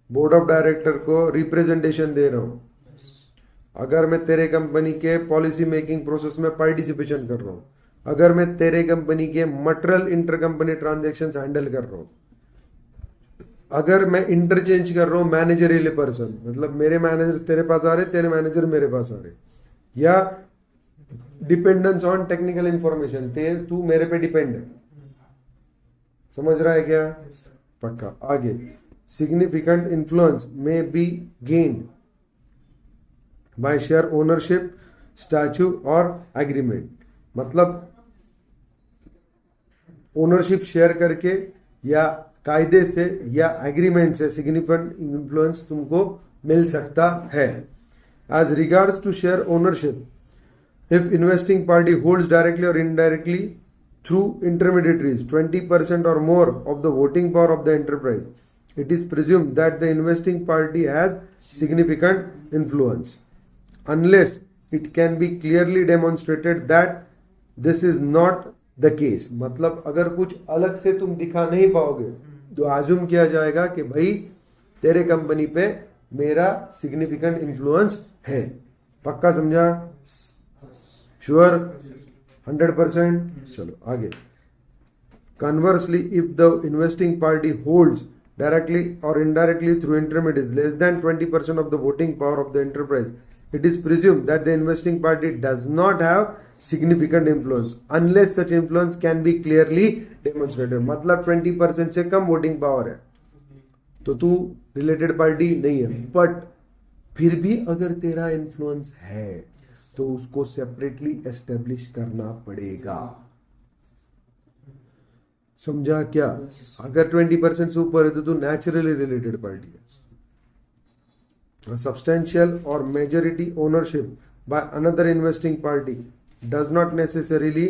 बोर्ड ऑफ डायरेक्टर को रिप्रेजेंटेशन दे रहा हूं, अगर मैं तेरे कंपनी के पॉलिसी मेकिंग प्रोसेस में पार्टिसिपेशन कर रहा हूं, अगर मैं तेरे कंपनी के material inter company transaction handle कर रहा हूं, अगर मैं इंटरचेंज कर रहा हूं मैनेजरियल पर्सन, मतलब मेरे मैनेजर तेरे पास आ रहे, तेरे मैनेजर मेरे पास आ रहे, या डिपेंडेंस ऑन टेक्निकल इंफॉर्मेशन, तू मेरे पे डिपेंड है। समझ रहा है क्या? Yes, sir. पक्का। आगे, सिग्निफिकेंट इन्फ्लुएंस में B gained by share ownership, statue और एग्रीमेंट। मतलब ओनरशिप शेयर करके या कायदे से या एग्रीमेंट से सिग्निफिकेंट इन्फ्लुएंस तुमको मिल सकता है। As regards to share ownership, if investing party holds directly or indirectly through intermediaries 20% or more of the voting power of the enterprise, it is presumed that the investing party has significant influence unless it can be clearly demonstrated that this is not the case। मतलब अगर कुछ अलग से तुम दिखा नहीं पाओगे तो आजुम किया जाएगा कि भाई तेरे कंपनी पे मेरा सिग्निफिकेंट इन्फ्लुएंस है। पक्का समझा? श्योर? 100%? चलो आगे। Conversely, if the investing party holds directly or indirectly through intermediaries less than 20% of the voting power of the enterprise, it is presumed that the investing party does not have significant influence unless such influence can be clearly demonstrated। मतलब 20% से कम voting power है तो तू related party नहीं है, but फिर भी अगर तेरा इन्फ्लुएंस है तो उसको सेपरेटली एस्टेब्लिश करना पड़ेगा। समझा क्या? अगर 20% से ऊपर है तो तू नेचुरली रिलेटेड पार्टी है। सब्सटेंशियल और majority ownership by another investing party does not necessarily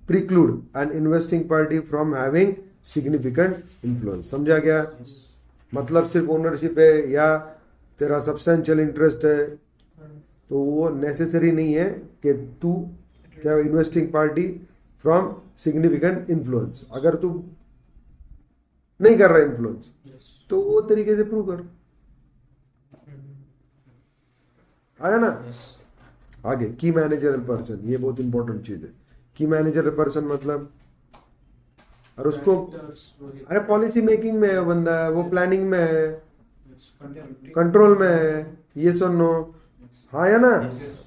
preclude an investing party from having significant influence. समझा क्या? मतलब सिर्फ ओनरशिप है या तेरा सब्सटेंशियल इंटरेस्ट है तो वो नेसेसरी नहीं है कि तू क्या investing party from significant influence. अगर तू नहीं कर रहा इन्फ्लुएंस Yes. तो वो तरीके से प्रूव कर। आया ना? आगे, की मैनेजरल पर्सन, ये बहुत इंपॉर्टेंट चीज है। की मैनेजरल पर्सन मतलब और उसको Directors वगैरह. अरे पॉलिसी मेकिंग में है बंदा, वो प्लानिंग में है, Yes, control. कंट्रोल में है, ये सुन नो। हाँ या ना? Yes.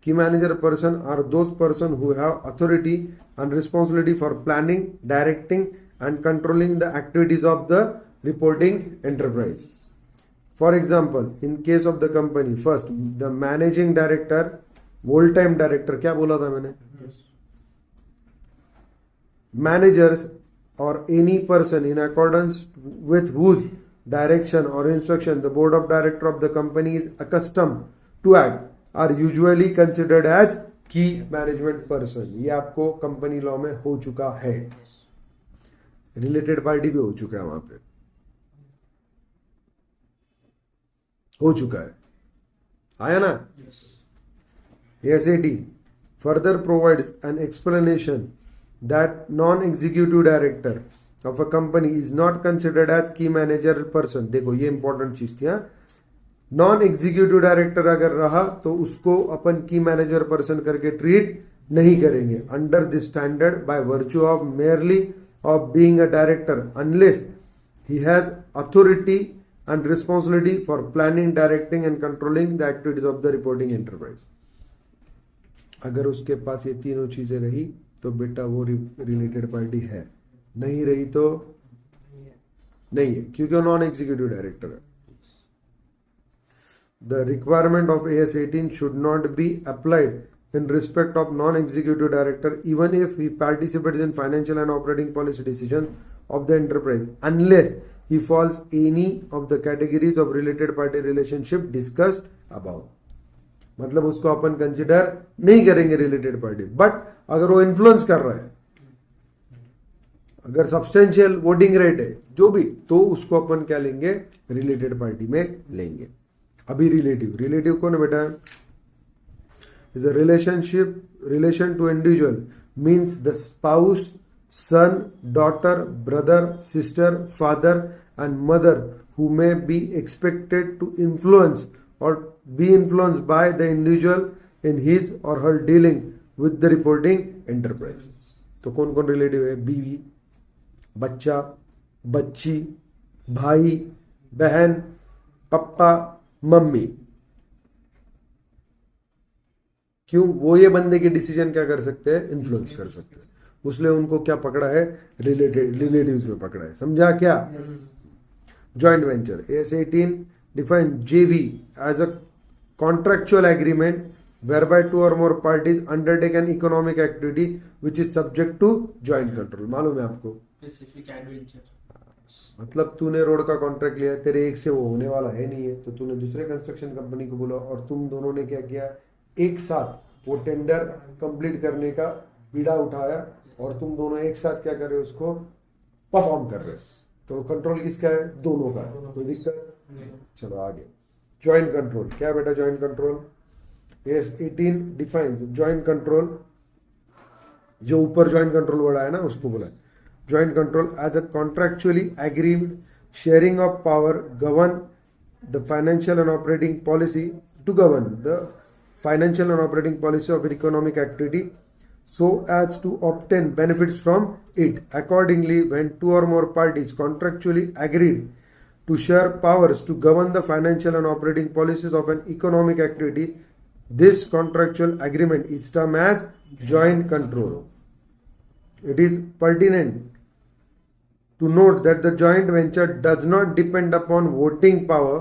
Key manager person are those person who have authority and responsibility for planning, directing and controlling the activities of the reporting enterprise. For example, in case of the company, first the managing director, full-time director, क्या बोला था मैंने? Yes. Managers or any person in accordance with whose direction or instruction the board of director of the company is accustomed to act are usually considered as key management person। ये आपको company law में हो चुका है, related party भी हो चुका है वहां पे। हो चुका है, आया ना। AS18 further provides an explanation that non-executive director of a company is not considered as key manager person. देखो ये इंपॉर्टेंट चीज थी। नॉन एग्जीक्यूटिव डायरेक्टर अगर रहा तो उसको अपन की मैनेजर पर्सन करके ट्रीट नहीं करेंगे under this standard by virtue of merely of being a director unless he has authority and responsibility for planning, directing and controlling the activities of the reporting enterprise. अगर उसके पास ये तीनों चीजें रही तो बेटा वो रिलेटेड पार्टी है, नहीं रही तो नहीं है, क्योंकि वो नॉन एग्जीक्यूटिव डायरेक्टर है। The requirement of AS18 should not be applied in respect of non-executive director even if he participates in financial and operating policy decisions of the enterprise unless he falls any of the categories of related party relationship discussed above. मतलब उसको अपन consider नहीं करेंगे related party, but अगर वो influence कर रहा है, अगर सब्सटेंशियल वोटिंग रेट है जो भी, तो उसको अपन क्या लेंगे, रिलेटेड पार्टी में लेंगे। अभी रिलेटिव कौन है बेटा, is a relation to individual means the spouse, son, daughter, brother, sister, father and mother who may be expected to influence और be influenced by the individual in his or her dealing with the reporting enterprise. तो कौन कौन relative है, बीवी, बच्चा, बच्ची, भाई, बहन, पप्पा, मम्मी। क्यों, वो ये बंदे के डिसीजन क्या कर सकते हैं, इन्फ्लुएंस कर सकते हैं, उसलिए उनको क्या पकड़ा है, रिलेटिव्स में पकड़ा है। समझा क्या? Joint venture AS18 define JV as a contractual agreement whereby two or more parties undertake an economic activity which is subject to joint control. मालूम है आपको, स्पेसिफिक एडवेंचर, मतलब तूने रोड का कॉन्ट्रैक्ट लिया, तेरे एक से वो होने वाला है नहीं है, तो तूने दूसरे कंस्ट्रक्शन कंपनी को बोला और तुम दोनों ने क्या किया, एक साथ वो टेंडर कंप्लीट करने का बीड़ा उठाया और तुम दोनों एक साथ क्या कर रहे हो, उसको परफॉर्म कर रहे हो, तो कंट्रोल किसका है, दोनों का है, कोई दिक्कत। चलो आगे, ज्वाइंट कंट्रोल क्या बेटा, joint control AS18 defines joint control, जो ऊपर ज्वाइंट कंट्रोल वर्ड आया ना उसको बोला joint control as a contractually agreed sharing of power govern the financial and operating policy to govern the financial and operating policy of economic activity so as to obtain benefits from it. Accordingly, when two or more parties contractually agreed to share powers to govern the financial and operating policies of an economic activity, this contractual agreement is termed as joint control. It is pertinent to note that the joint venture does not depend upon voting power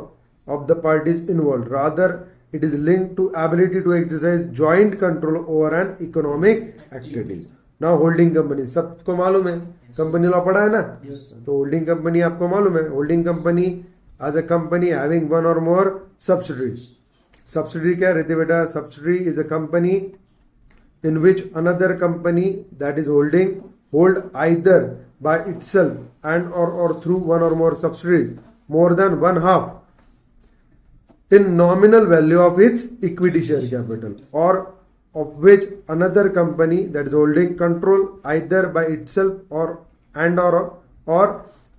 of the parties involved. Rather, it is linked to ability to exercise joint control over an economic activity. Now holding company सबको मालूम है, company law पढ़ा है ना, तो holding company आपको मालूम है, holding company as a company having one or more subsidiaries. Subsidiary क्या रहती है बेटा, subsidiary is a company in which another company that is holding hold either by itself and or through one or more subsidiaries more than one half in nominal value of its equity share capital, or of which another company that is holding control either by itself or and or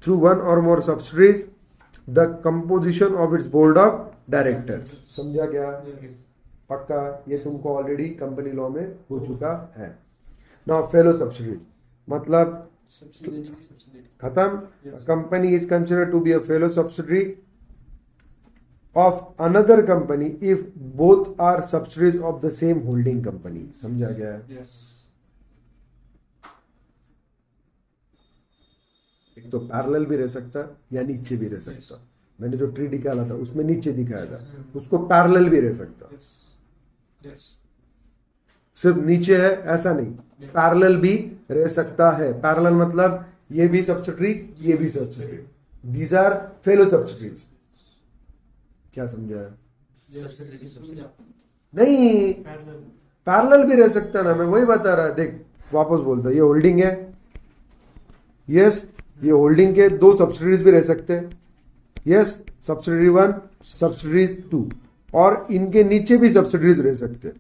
through one or more subsidiaries the composition of its board of directors. समझा क्या? पक्का, ये तुमको already company law में हो चुका है। Now fellow subsidy मतलब खत्म। Company is considered to be a fellow subsidy of another company if both are subsidies of the same holding company. समझा गया है? एक तो पैरेलल भी रह सकता या नीचे भी रह सकता। मैंने जो ट्री निकाला था उसमें नीचे दिखाया था, उसको पैरेलल भी रह सकता। सिर्फ नीचे है ऐसा नहीं, पैरेलल भी रह सकता है। पैरेलल मतलब ये भी सब्सिडरी, ये भी subsidiary, these are fellow subsidiaries. क्या समझा है? नहीं, पैरेलल भी रह सकता ना, मैं वही बता रहा। देख वापस बोलता, ये होल्डिंग है, यस, ये होल्डिंग के दो सब्सिडरीज भी रह सकते हैं। यस, सब्सिडरी 1 सब्सिडीज 2, और इनके नीचे भी सब्सिडीज रह सकते हैं।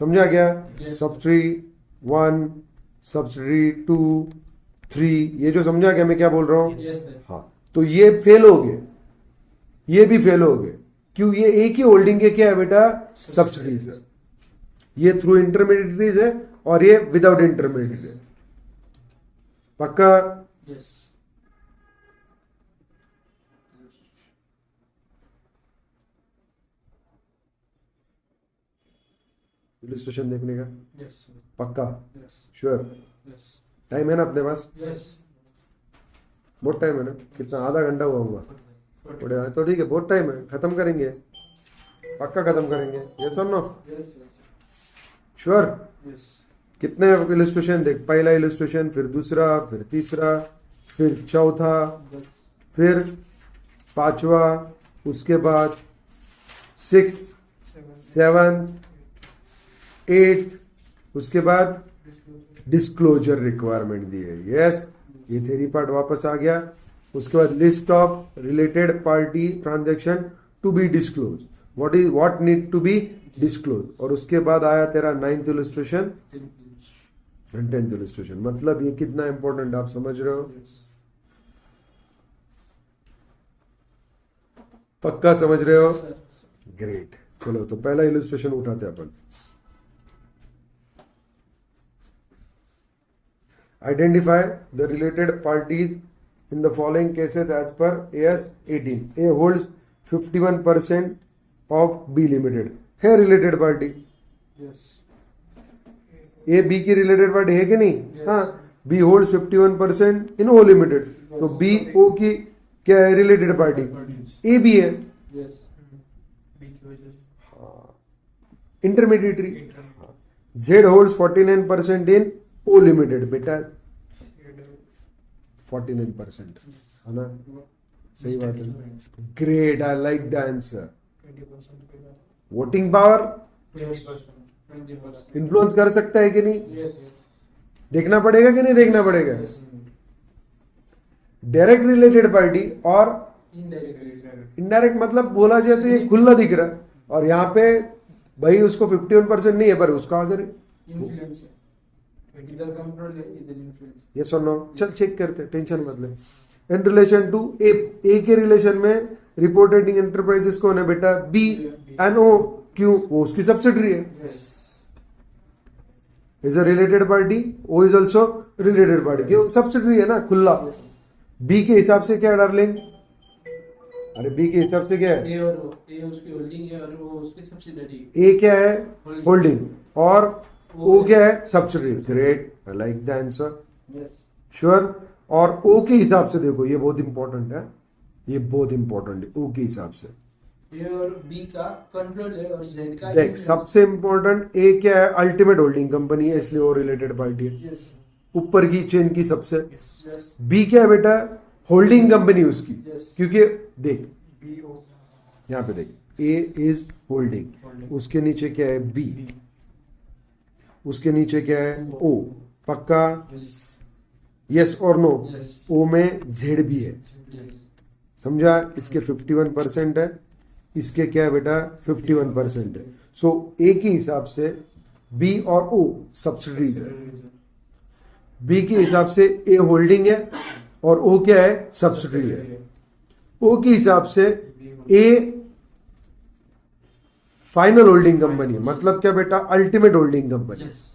समझा क्या? Yes. सब्सिडी 1, सब्सिडी 2, 3, ये जो समझा क्या मैं क्या बोल रहा हूं? Yes sir. हाँ, तो ये फेल हो गए, ये भी फेल हो गए। क्यों? ये एक ही होल्डिंग के क्या है बेटा? सब्सिडीज है। ये थ्रू इंटरमीडिएटरीज है और ये विदाउट इंटरमीडिएट है। पक्का? यस। इलस्ट्रेशन देखने का यस सर। पक्का? यस। श्योर? यस। टाइम है ना अपने पास? यस। बहुत टाइम है ना? कितना? आधा घंटा हुआ होगा। बड़े तो ठीक है, बहुत टाइम है, खत्म करेंगे, पक्का खत्म करेंगे। ये सुन लो। Yes sir. श्योर? यस। कितने इलस्ट्रेशन देख? पहला इलस्ट्रेशन, फिर दूसरा, फिर तीसरा, फिर चौथा, यस। फिर पांचवा, उसके बाद 6, 7, 8, उसके बाद डिस्क्लोजर रिक्वायरमेंट दी है। यस, ये थ्योरी पार्ट वापस आ गया। उसके बाद list of related party transaction to be disclose, what need to be disclose, और उसके बाद आया तेरा 9th illustration and 10th illustration. मतलब ये कितना इंपॉर्टेंट आप समझ रहे हो? पक्का समझ रहे हो? ग्रेट। चलो तो पहला इलस्ट्रेशन उठाते हैं अपन। Identify the related parties in the following cases as per AS 18. A holds 51% of B Limited. है related party? Yes. A B की रिलेटेड पार्टी है कि नहीं? Yes. हाँ, B holds 51% in O limited, तो बी ओ की क्या है? Related party. ए बी है yes. Intermediary. Z holds 49% in O limited. बेटा 49% है ना? सही बात है। Great, I like the answer. Voting power yes. 20%। Influence कर सकता है कि नहीं? यस। देखना पड़ेगा कि नहीं देखना पड़ेगा? डायरेक्ट रिलेटेड पार्टी और इनडायरेक्ट। इनडायरेक्ट, मतलब बोला जाए तो ये खुला दिख रहा है, और यहाँ पे भाई उसको 51% नहीं है, पर उसका अगर इन्फ्लुएंस है, इधर कंट्रोल है, इधर इन्फ्लुएंस। ये सुनो, चल चेक करते, टेंशन मत ले। इन रिलेशन टू ए के रिलेशन में रिपोर्टेड एंटरप्राइजेस कौन है बेटा? B and O. क्यों? वो उसकी सब्सिडरी है। Yes. Is a related party, O is also related party. क्यों? सब्सिडरी है ना, खुला। बी के हिसाब से क्या डार्लिंग? अरे बी के हिसाब से क्या है? ए और ओ, ए उसकी होल्डिंग है और वो उसकी सब्सिडरी। ए क्या है? होल्डिंग, और O ओ क्या है? Subsidiary. Great, I like the answer. Yes. Sure? और ओ के हिसाब से देखो, ये बहुत इंपॉर्टेंट है, ये बहुत इंपॉर्टेंट है। ओ के हिसाब से ए और बी का कंट्रोल है और जेड का देख, सबसे इंपॉर्टेंट ए क्या है? अल्टीमेट होल्डिंग कंपनी है, इसलिए वो रिलेटेड पार्टी है, यस। ऊपर की चेन की सबसे। यस। बी क्या है बेटा? होल्डिंग कंपनी उसकी, Yes. क्योंकि देख बी ओ। यहाँ पे देख, ए इज होल्डिंग, Holding. उसके नीचे क्या है? बी, उसके नीचे क्या है? ओ। पक्का? यस। यस और नो? यस। ओ में जेड भी है, यस। समझा? इसके 51% है, इसके क्या है बेटा? 51% है। सो ए के हिसाब से बी और ओ सब्सिडरीज है, बी के हिसाब से ए होल्डिंग है और ओ क्या है? सब्सिडरी है। ओ के हिसाब से ए फाइनल होल्डिंग कंपनी है, मतलब क्या बेटा? Ultimate holding company. Yes.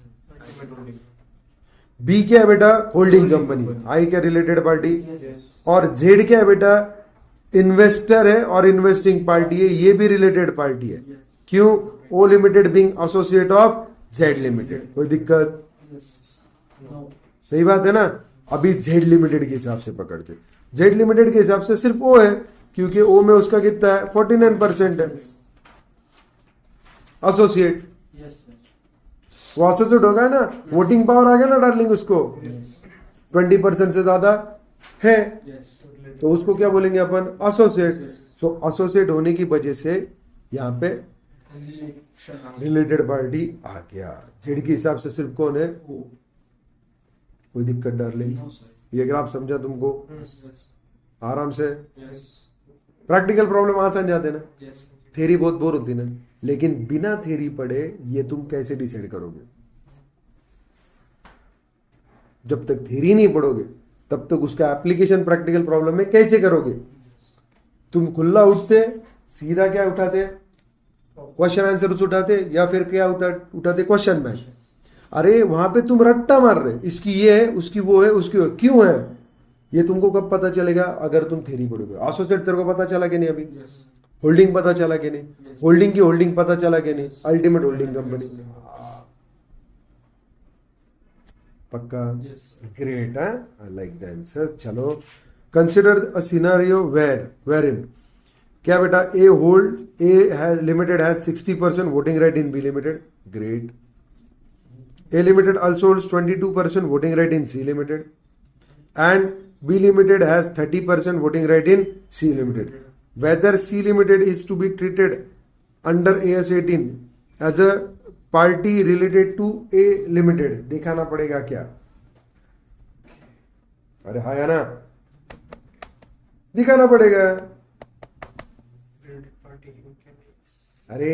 B क्या है बेटा? Holding company. आई क्या? Related party. यस। और जेड क्या है बेटा? इन्वेस्टर है और इन्वेस्टिंग पार्टी है, ये भी रिलेटेड पार्टी है। क्यों? O limited being associate of Z limited. कोई दिक्कत? यस। नो। सही बात है ना? अभी जेड लिमिटेड के हिसाब से पकड़ते, जेड लिमिटेड के हिसाब से सिर्फ ओ है, क्योंकि ओ में उसका कितना है? 49% है, एसोसिएट। Yes sir. वो एसोसिएट हो गया ना, वोटिंग पावर आ गया ना डार्लिंग उसको, यस। 20% से ज्यादा है, यस। तो उसको क्या बोलेंगे अपन? एसोसिएट। Yes. सो एसोसिएट होने की वजह से यहाँ पे रिलेशन। रिलेटेड पार्टी आ गया। जेड के हिसाब से सिर्फ कौन है? ओ। कोई दिक्कत डार्लिंग? No sir. ये ग्राफ समझा तुमको? यस। आराम से? यस। प्रैक्टिकल प्रॉब्लम आसान जाते ना, यस थेरी बहुत बोर होती ना, लेकिन बिना थेरी पढ़े ये तुम कैसे डिसाइड करोगे? जब तक थेरी नहीं पढ़ोगे तब तक उसका एप्लीकेशन प्रैक्टिकल प्रॉब्लम में कैसे करोगे? तुम खुला उठते सीधा क्या उठाते? क्वेश्चन आंसर उठाते या फिर क्या उठाते? Question bank. अरे वहां पे तुम रट्टा मार रहे, इसकी ये है, उसकी वो है, उसकी वो है। क्यों है ये तुमको कब पता चलेगा? अगर तुम थेरी पढ़ोगे। एसोसिएट तेरे को पता चला कि नहीं? अभी यस होल्डिंग पता चला कि नहीं? Yes. होल्डिंग की होल्डिंग पता चला कि नहीं? Ultimate holding company. पक्का? Yes great, I like the answer. चलो, consider a scenario where in क्या बेटा? A hold, A has limited has 60% voting right in B limited. Great. A limited also holds 22% voting right in C limited, and B limited has 30% voting right in C limited. Whether C limited is to be treated under AS 18 as a party related to A limited, दिखाना पड़ेगा क्या? अरे हाँ या ना? दिखाना पड़ेगा। अरे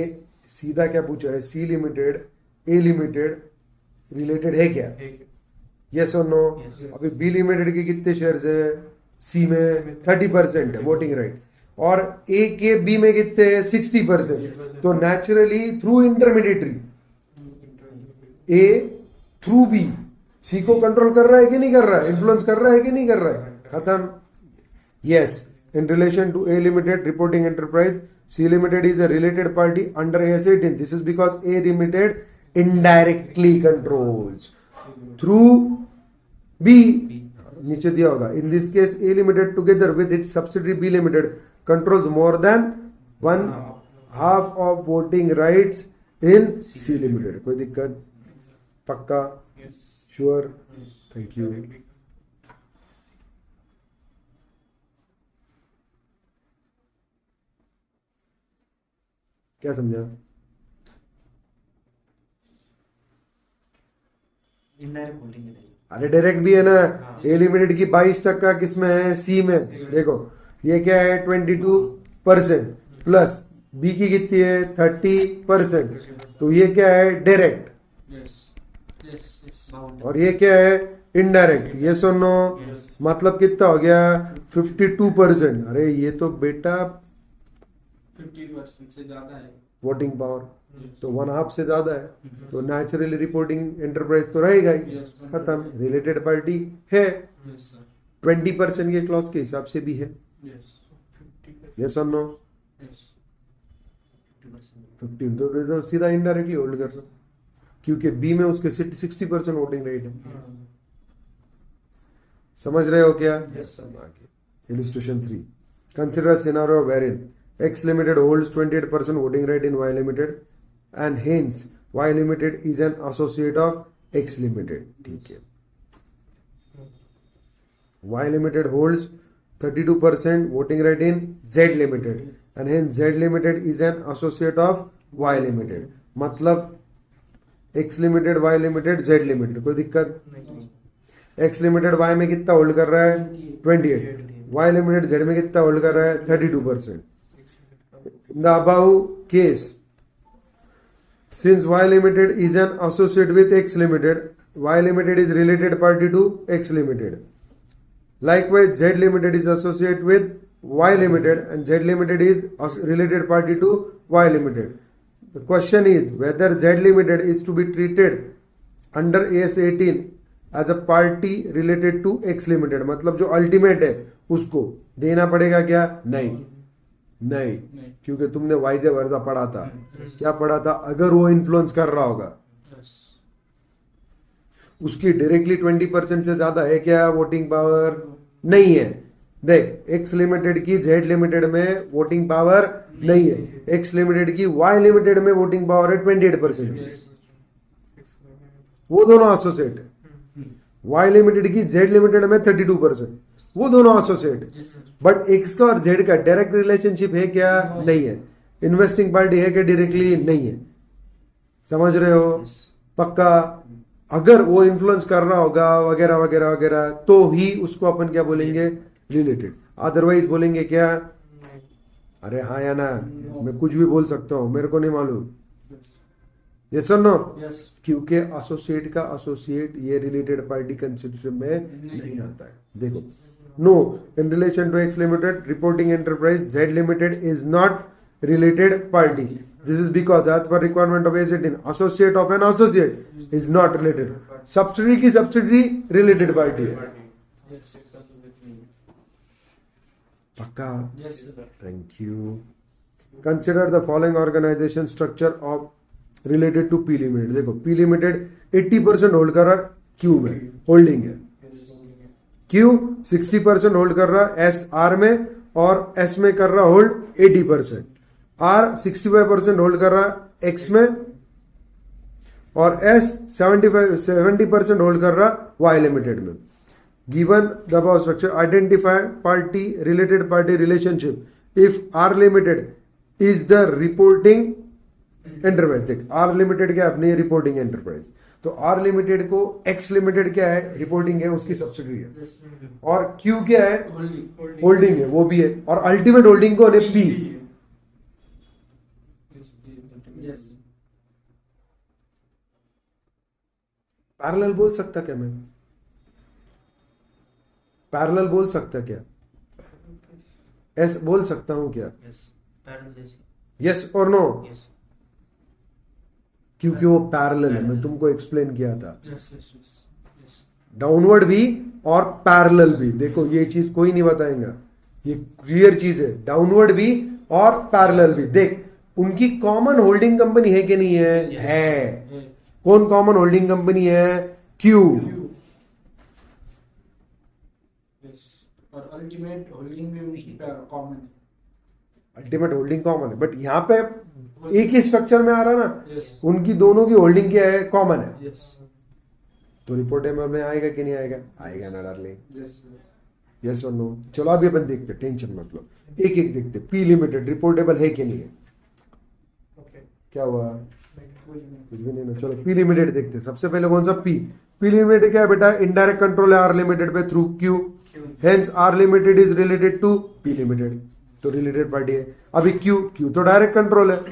सीधा क्या पूछा है? C limited, A limited related है क्या? यस और नो? अभी बी लिमिटेड के कितने शेयर्स है? सी में 30% है वोटिंग राइट, और ए के बी में कितने? 60%। तो naturally through intermediary A through B C को कंट्रोल कर रहा है कि नहीं कर रहा है? इन्फ्लुएंस कर रहा है कि नहीं कर रहा है? खत्म। Yes, in relation to A limited reporting enterprise, C limited is a related party under AS 18. This is because A limited indirectly controls through B, नीचे दिया होगा। In this case, A limited together with its subsidiary B limited controls more than 1/2 of voting rights in C limited. कोई दिक्कत? पक्का? Sure? Thank you. क्या समझा? Indirect holding है। अरे डायरेक्ट भी है ना। ए लिमिटेड की 22% किसमें है? सी में। देखो ये क्या है? 22% प्लस बी की कितनी है? 30%। तो ये क्या है? डायरेक्ट। यस यस यस और ये क्या है? इनडायरेक्ट। ये सुनो, मतलब कितना हो गया? 52%। अरे ये तो बेटा 50% से ज्यादा है। वोटिंग पावर तो 1/2 से ज्यादा है, तो नेचुरली रिपोर्टिंग एंटरप्राइज तो रहेगा ही। खत्म। रिलेटेड पार्टी है। यस सर 20% के क्लॉज के हिसाब से भी है। यस 50% यस और नो? यस 15 तो सीधा इनडायरेक्टली होल्ड कर लो, क्योंकि बी में उसके 60% वोटिंग राइट है। समझ रहे हो क्या? Yes sir illustration 3, consider scenario wherein X limited holds 28% voting right in Y limited and hence Y limited is an associate of X limited. ठीक है। Y limited holds 32% voting right in Z limited and hence Z limited is an associate of Y limited. मतलब X limited, Y limited, Z limited, कोई दिक्कत? X limited Y में कितना hold कर रहा है? 28. Y limited Z में कितना होल्ड कर रहा है? 32%. In the above case, since Y limited is an associate with X limited, Y limited is related party to X limited. Likewise, Z limited is associate with Y limited and Z limited is related party to Y limited. The question is whether Z limited is to be treated under AS 18 as a party related to X limited. मतलब जो ultimate है उसको देना पड़ेगा क्या? नहीं, क्योंकि तुमने वाइजे वर्जा पढ़ा था। क्या पढ़ा था? अगर वो इन्फ्लुएंस कर रहा होगा, उसकी डायरेक्टली 20% से ज्यादा है क्या वोटिंग पावर? नहीं है। देख, एक्स लिमिटेड की जेड लिमिटेड में वोटिंग पावर नहीं है, एक्स लिमिटेड की वाई लिमिटेड में वोटिंग पावर है 28%। वो दोनों एसोसिएट है। वाई लिमिटेड की जेड लिमिटेड में 32%, वो दोनों एसोसिएट है। बट एक्स का और जेड का डायरेक्ट रिलेशनशिप है क्या? नहीं है। इन्वेस्टिंग पार्टी है क्या? डायरेक्टली नहीं है। समझ रहे हो? पक्का? अगर वो इन्फ्लुएंस कर रहा होगा वगैरह वगैरह वगैरह तो ही उसको अपन क्या बोलेंगे? रिलेटेड। अदरवाइज बोलेंगे क्या? अरे हाँ या ना, मैं कुछ भी बोल सकता हूँ, मेरे को नहीं मालूम। Yes. ये सुनो, Yes. क्योंकि एसोसिएट का एसोसिएट ये रिलेटेड पार्टी कंसिडरेशन में नहीं आता है। देखो, no, in relation to X limited reporting enterprise Z limited is not related party. This is because as per requirement of AS18, associate of an associate is not related. Subsidiary की subsidiary related party है। Yes. पक्का? Yes, sir. Thank you. Consider the following organization structure of related to P Limited. देखो, P Limited 80% hold कर रहा Q में, holding है। Q 60% hold कर रहा S R में, और S में कर रहा होल्ड 80%। R 65% होल्ड कर रहा X में, और S 70% होल्ड कर रहा Y लिमिटेड में। Given the above structure, identify party related party relationship if R limited is the reporting enterprise. देख, R लिमिटेड क्या है? अपनी रिपोर्टिंग एंटरप्राइज। तो R लिमिटेड को X लिमिटेड क्या है? रिपोर्टिंग है, उसकी सब्सिडरी है। और Q क्या है? होल्डिंग है, वो भी है। और अल्टीमेट होल्डिंग को P। Yes. पैरेलल बोल सकता क्या मैं? पैरेलल बोल सकता क्या? एस बोल सकता हूं क्या? Yes. Parallel is. यस और नो? Yes. क्योंकि वो पैरेलल है, मैं तुमको एक्सप्लेन किया था। Yes. Yes. Yes. Yes. Downward भी और पैरेलल भी। देखो, ये चीज कोई नहीं बताएगा, ये क्लियर चीज है। डाउनवर्ड भी और पैरेलल भी। देख, उनकी कॉमन होल्डिंग कंपनी है कि नहीं है? Yes. है। Hey. कौन कॉमन होल्डिंग कंपनी है? क्यू। Yes. और अल्टीमेट होल्डिंग भी उनकी कॉमन है। अल्टीमेट होल्डिंग कॉमन है, बट यहाँ पे एक ही स्ट्रक्चर में आ रहा ना, Yes. उनकी दोनों की होल्डिंग क्या है? कॉमन है। Yes. तो रिपोर्ट में आएगा कि नहीं आएगा? आएगा ना डार्लिंग। Yes. यस और नो? चलो अभी अपन देखते, टेंशन मत लो, एक एक देखते। पी लिमिटेड रिपोर्टेबल है कि नहीं है? क्या हुआ? कुछ भी नहीं ना। चलो पी लिमिटेड देखते। सबसे पहले कौन सा? पी लिमिटेड क्या है बेटा? इनडायरेक्ट कंट्रोल है आर लिमिटेड पे through Q. Hence R limited is related to P limited, तो रिलेटेड पार्टी है। अभी क्यू तो डायरेक्ट कंट्रोल है,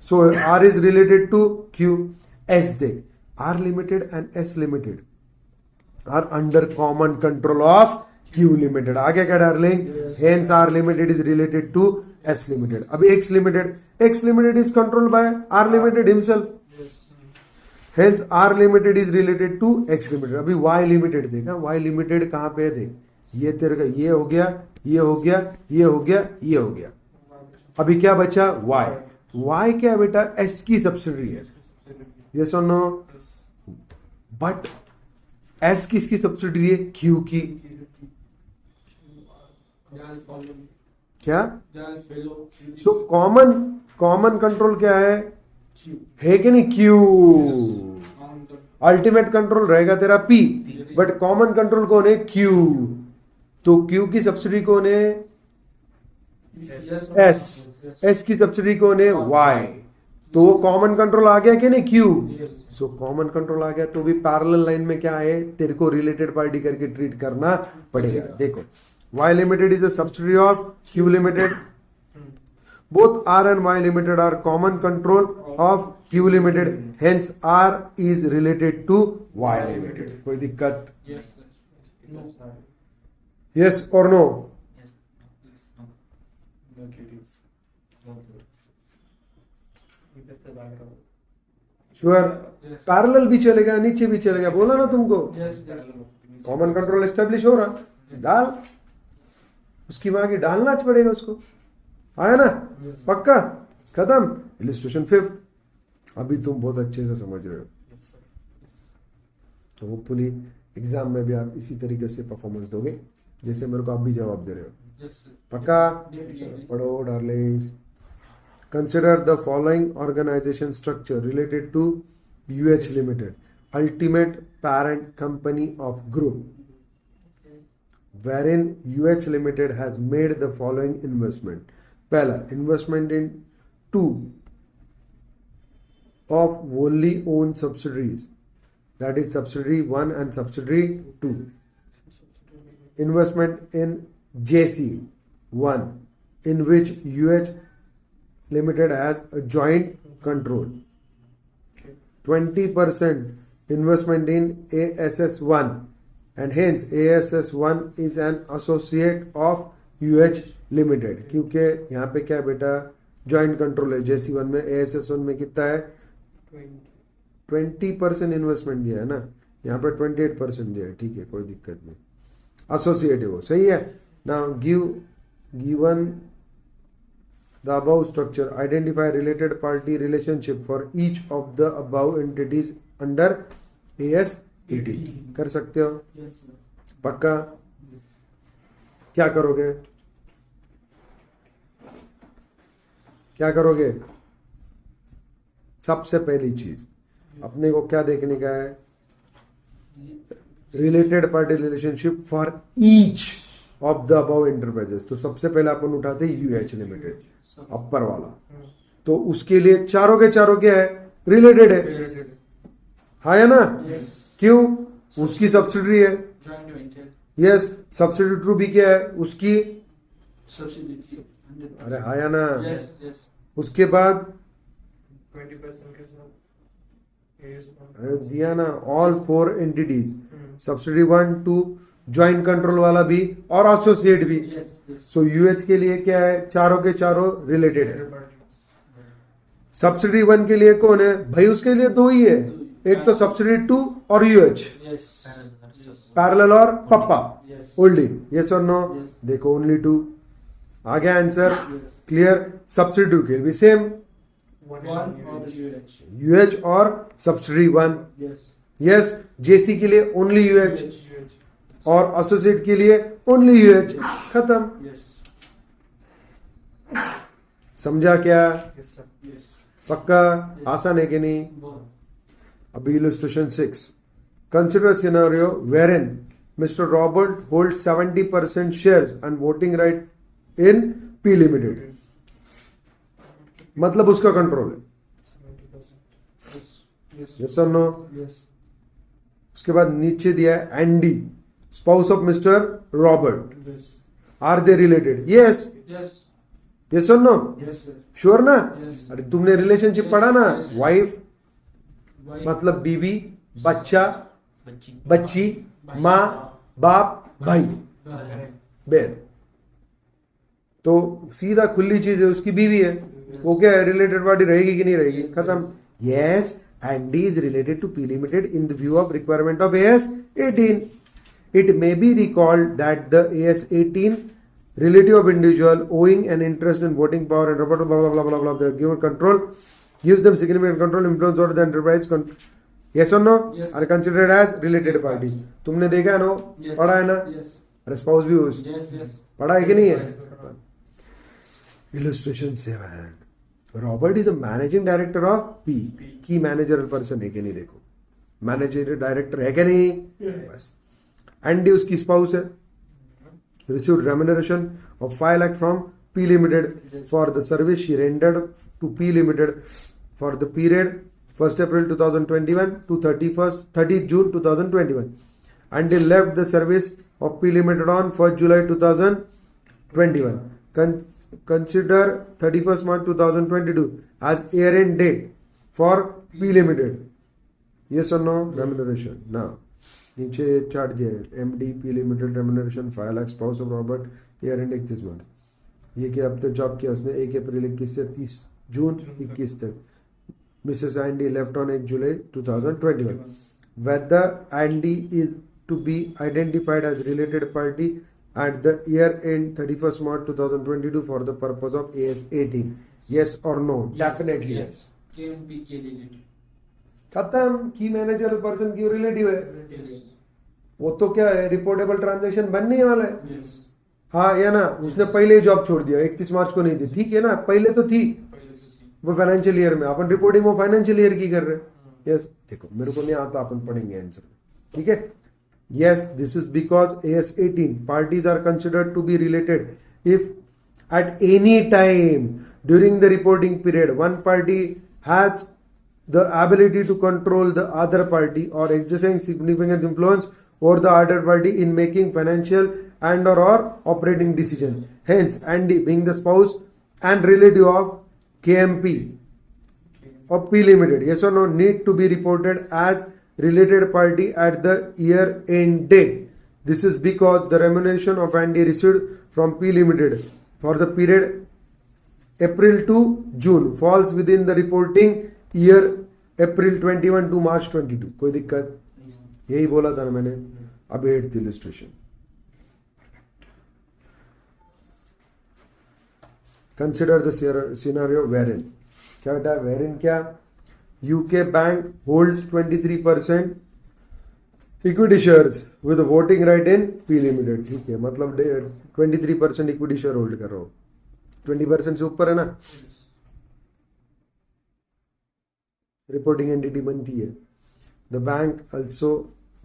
so R is related to Q. S देख, R limited and S limited are under common control of Q limited. आगे क्या darling? Hence R limited is related to S limited. अभी X limited is controlled by R limited himself, hence R limited is related to X limited. अभी Y limited देखा, Y limited कहां पे है? देख, ये तेरे का ये हो गया, ये हो गया, ये हो गया, ये हो गया। अभी क्या बचा? वाई क्या है बेटा? एस की सब्सिडरी है। यस और नो? बट एस किसकी सब्सिडरी है? क्यू की। जाल फॉलो। क्या? जाल फेलो। सो कॉमन कंट्रोल क्या है? Q. है कि नहीं? Q. On the- ultimate control रहेगा तेरा पी, बट कॉमन कंट्रोल कौन है? क्यू। तो क्यू की सब्सिडी कौन है? Yes. एस। एस की सब्सिडी कौन है? वाई। तो वो कॉमन कंट्रोल आ गया कि नहीं? Q. Yes. So common control आ गया, तो भी पैरेलल लाइन में क्या है? तेरे को रिलेटेड पार्टी करके ट्रीट करना पड़ेगा। देखो, Y limited is a subsidy of Q limited. Both R and Y limited are common control of Q limited, hence R is related to Y limited. कोई दिक्कत? Yes. Sir. No. यस और no? Yes. Sure? Yes. Parallel भी चलेगा, नीचे भी चलेगा, बोला ना तुमको। Yes. Yes. Common control establish हो रहा, डाल उसकी वहां की डालना पड़ेगा उसको। आया ना? Yes. पक्का? खत्म। इलिस्ट्रेशन 5 अभी तुम बहुत अच्छे से समझ रहे हो, तो होपफुली एग्जाम में भी आप इसी तरीके से परफॉर्मेंस दोगे जैसे मेरे को आप भी जवाब दे रहे हो। Yes. Sir. पक्का? Definitely. पढ़ो darlings. Consider the following organisation structure related to UH limited, ultimate parent company of group, wherein UH Limited has made the following investment. पहला, investment in 2 of wholly owned subsidiaries, that is subsidiary 1 and subsidiary 2. Investment in JC 1, in which UH Limited has a joint control. 20% investment in ASS1, and hence ASS1 is an associate of UH Limited. क्योंकि यहाँ पे क्या बेटा joint control है JC1 में, ASS1 में कितना है 20% इन्वेस्टमेंट दिया है ना, यहाँ पे 28% दिया है, ठीक है कोई दिक्कत नहीं, एसोसिएट है वो, सही है ना। Given the above structure identify related party relationship for each of the above entities under AS18 कर सकते हो, यस पक्का। क्या करोगे, क्या करोगे, सबसे पहली चीज अपने को क्या देखने का है, related party relationship for each of the above enterprises. तो सबसे पहले अपन उठाते हैं UH लिमिटेड अपर वाला, तो उसके लिए चारों के चारों क्या है, रिलेटेड है, हाँ है ना। क्यों, उसकी सब्सिडरी है, joint venture yes. Subsidy two भी क्या है, उसकी, सब्सिडी, अरे हाँ या ना। Yes yes. उसके बाद 20% के साथ अरे दिया ना, all 4 entities, subsidy 1 2, joint control वाला भी और एसोसिएट भी। Yes yes. सो यूएच के लिए क्या है, चारों के चारों रिलेटेड है। सब्सिडी 1 के लिए कौन है भाई, उसके लिए 2 ही है, एक तो सब्सिडी 2 और यूएच, यस पैरेलल और पप्पा यस होल्डिंग, यस और नो। Yes. देखो ओनली 2 आ गया आंसर, यस। क्लियर। सब्सिडी 2 के भी सेम, वन और यूएच, यूएच और सब्सिडी 1, यस यस। जेसी के लिए ओनली यूएच और एसोसिएट के लिए ओनली यूएच, खत्म। यस समझा क्या, यस पक्का, आसान है कि नहीं। अभी illustration 6, consider scenario wherein mister Robert hold 70% shares and voting right in P limited, मतलब उसका कंट्रोल है, यस और नो। यस उसके बाद नीचे दिया है Andy spouse of mister Robert, yes are they related, yes yes yes और नो, यस सर, श्योर ना। Yes. अरे तुमने रिलेशनशिप पढ़ा ना, Yes. वाइफ वाइफ मतलब बीवी, बच्चा, बच्ची बच्ची, भाई, माँ, बाप, भाई, बहन, तो सीधा खुली चीज है, उसकी बीवी है, वो क्या है, रिलेटेड पार्टी रहेगी कि नहीं रहेगी, खत्म। Yes, Andy is related to P limited in the view of requirement of AS18. It may be recalled that the AS18 relative of individual owing an interest in voting power and blah blah blah blah blah blah the given control gives them significant control influence over the enterprise. Yes or no? Yes. Are considered as related party. तुमने देखा है ना, Yes. पढ़ा है ना, yes अरे spouse भी हो, यस यस। पढ़ा है कि नहीं है। Yes. Illustration 7. Robert is a managing director of P. की मैनेजर पर्सन है कि नहीं, देखो मैनेजर डायरेक्टर है कि नहीं, बस। एंडी उसकी स्पाउस है, received remuneration of 5 lakh from P Limited for the service she rendered to P Limited for the period 1st April 2021 to 30th June 2021. And they left the service of P Limited on 1st July 2021. Consider 31st March 2022 as year-end date for P Limited. Yes or no? Remuneration. Now. नीचे chart दिया है, MD P Limited remuneration 5 lakh, spouse of Robert year and 31 मार्च, ये कि अब तक job किया उसने 1 अप्रैल 21 से 30 जून 21 तक। Mrs Andy left on 1 July 2021. Whether Andy is to be identified as related party at the year end 31st March 2022 for the purpose of AS18. Yes or no? Definitely yes. KMP के related, खत्म। की manager person की relative है, yes वो तो क्या है, reportable transaction बनने वाला है, यस हाँ या ना। उसने पहले ही जॉब छोड़ दिया, 31 मार्च को नहीं दी, ठीक है ना, पहले तो थी वो फाइनेंशियल ईयर में, अपन रिपोर्टिंग वो फाइनेंशियल ईयर की कर रहे हैं। यस, देखो मेरे को नहीं आता, अपन पढ़ेंगे आंसर, ठीक है। Yes, this is because AS18 parties are considered to be related if at any time during the reporting period one party has the ability to control the other party or exercising significant influence over the other party in making financial and or operating decision. Hence, Andy being the spouse and relative of KMP of P Limited, yes or no, need to be reported as related party at the year end date. This is because the remuneration of Andy received from P Limited for the period April to June falls within the reporting year April 21 to March 22. कोई दिक्कत? यही बोला था ना मैंने. अब 8th illustration. Consider the scenario wherein, क्या बेटा wherein क्या, UK bank holds 23% equity shares with voting right in P limited. ठीक है, मतलब 23% इक्विटी शेयर होल्ड कर रहा हो. 20% से ऊपर है ना, रिपोर्टिंग एंटिटी बनती है. The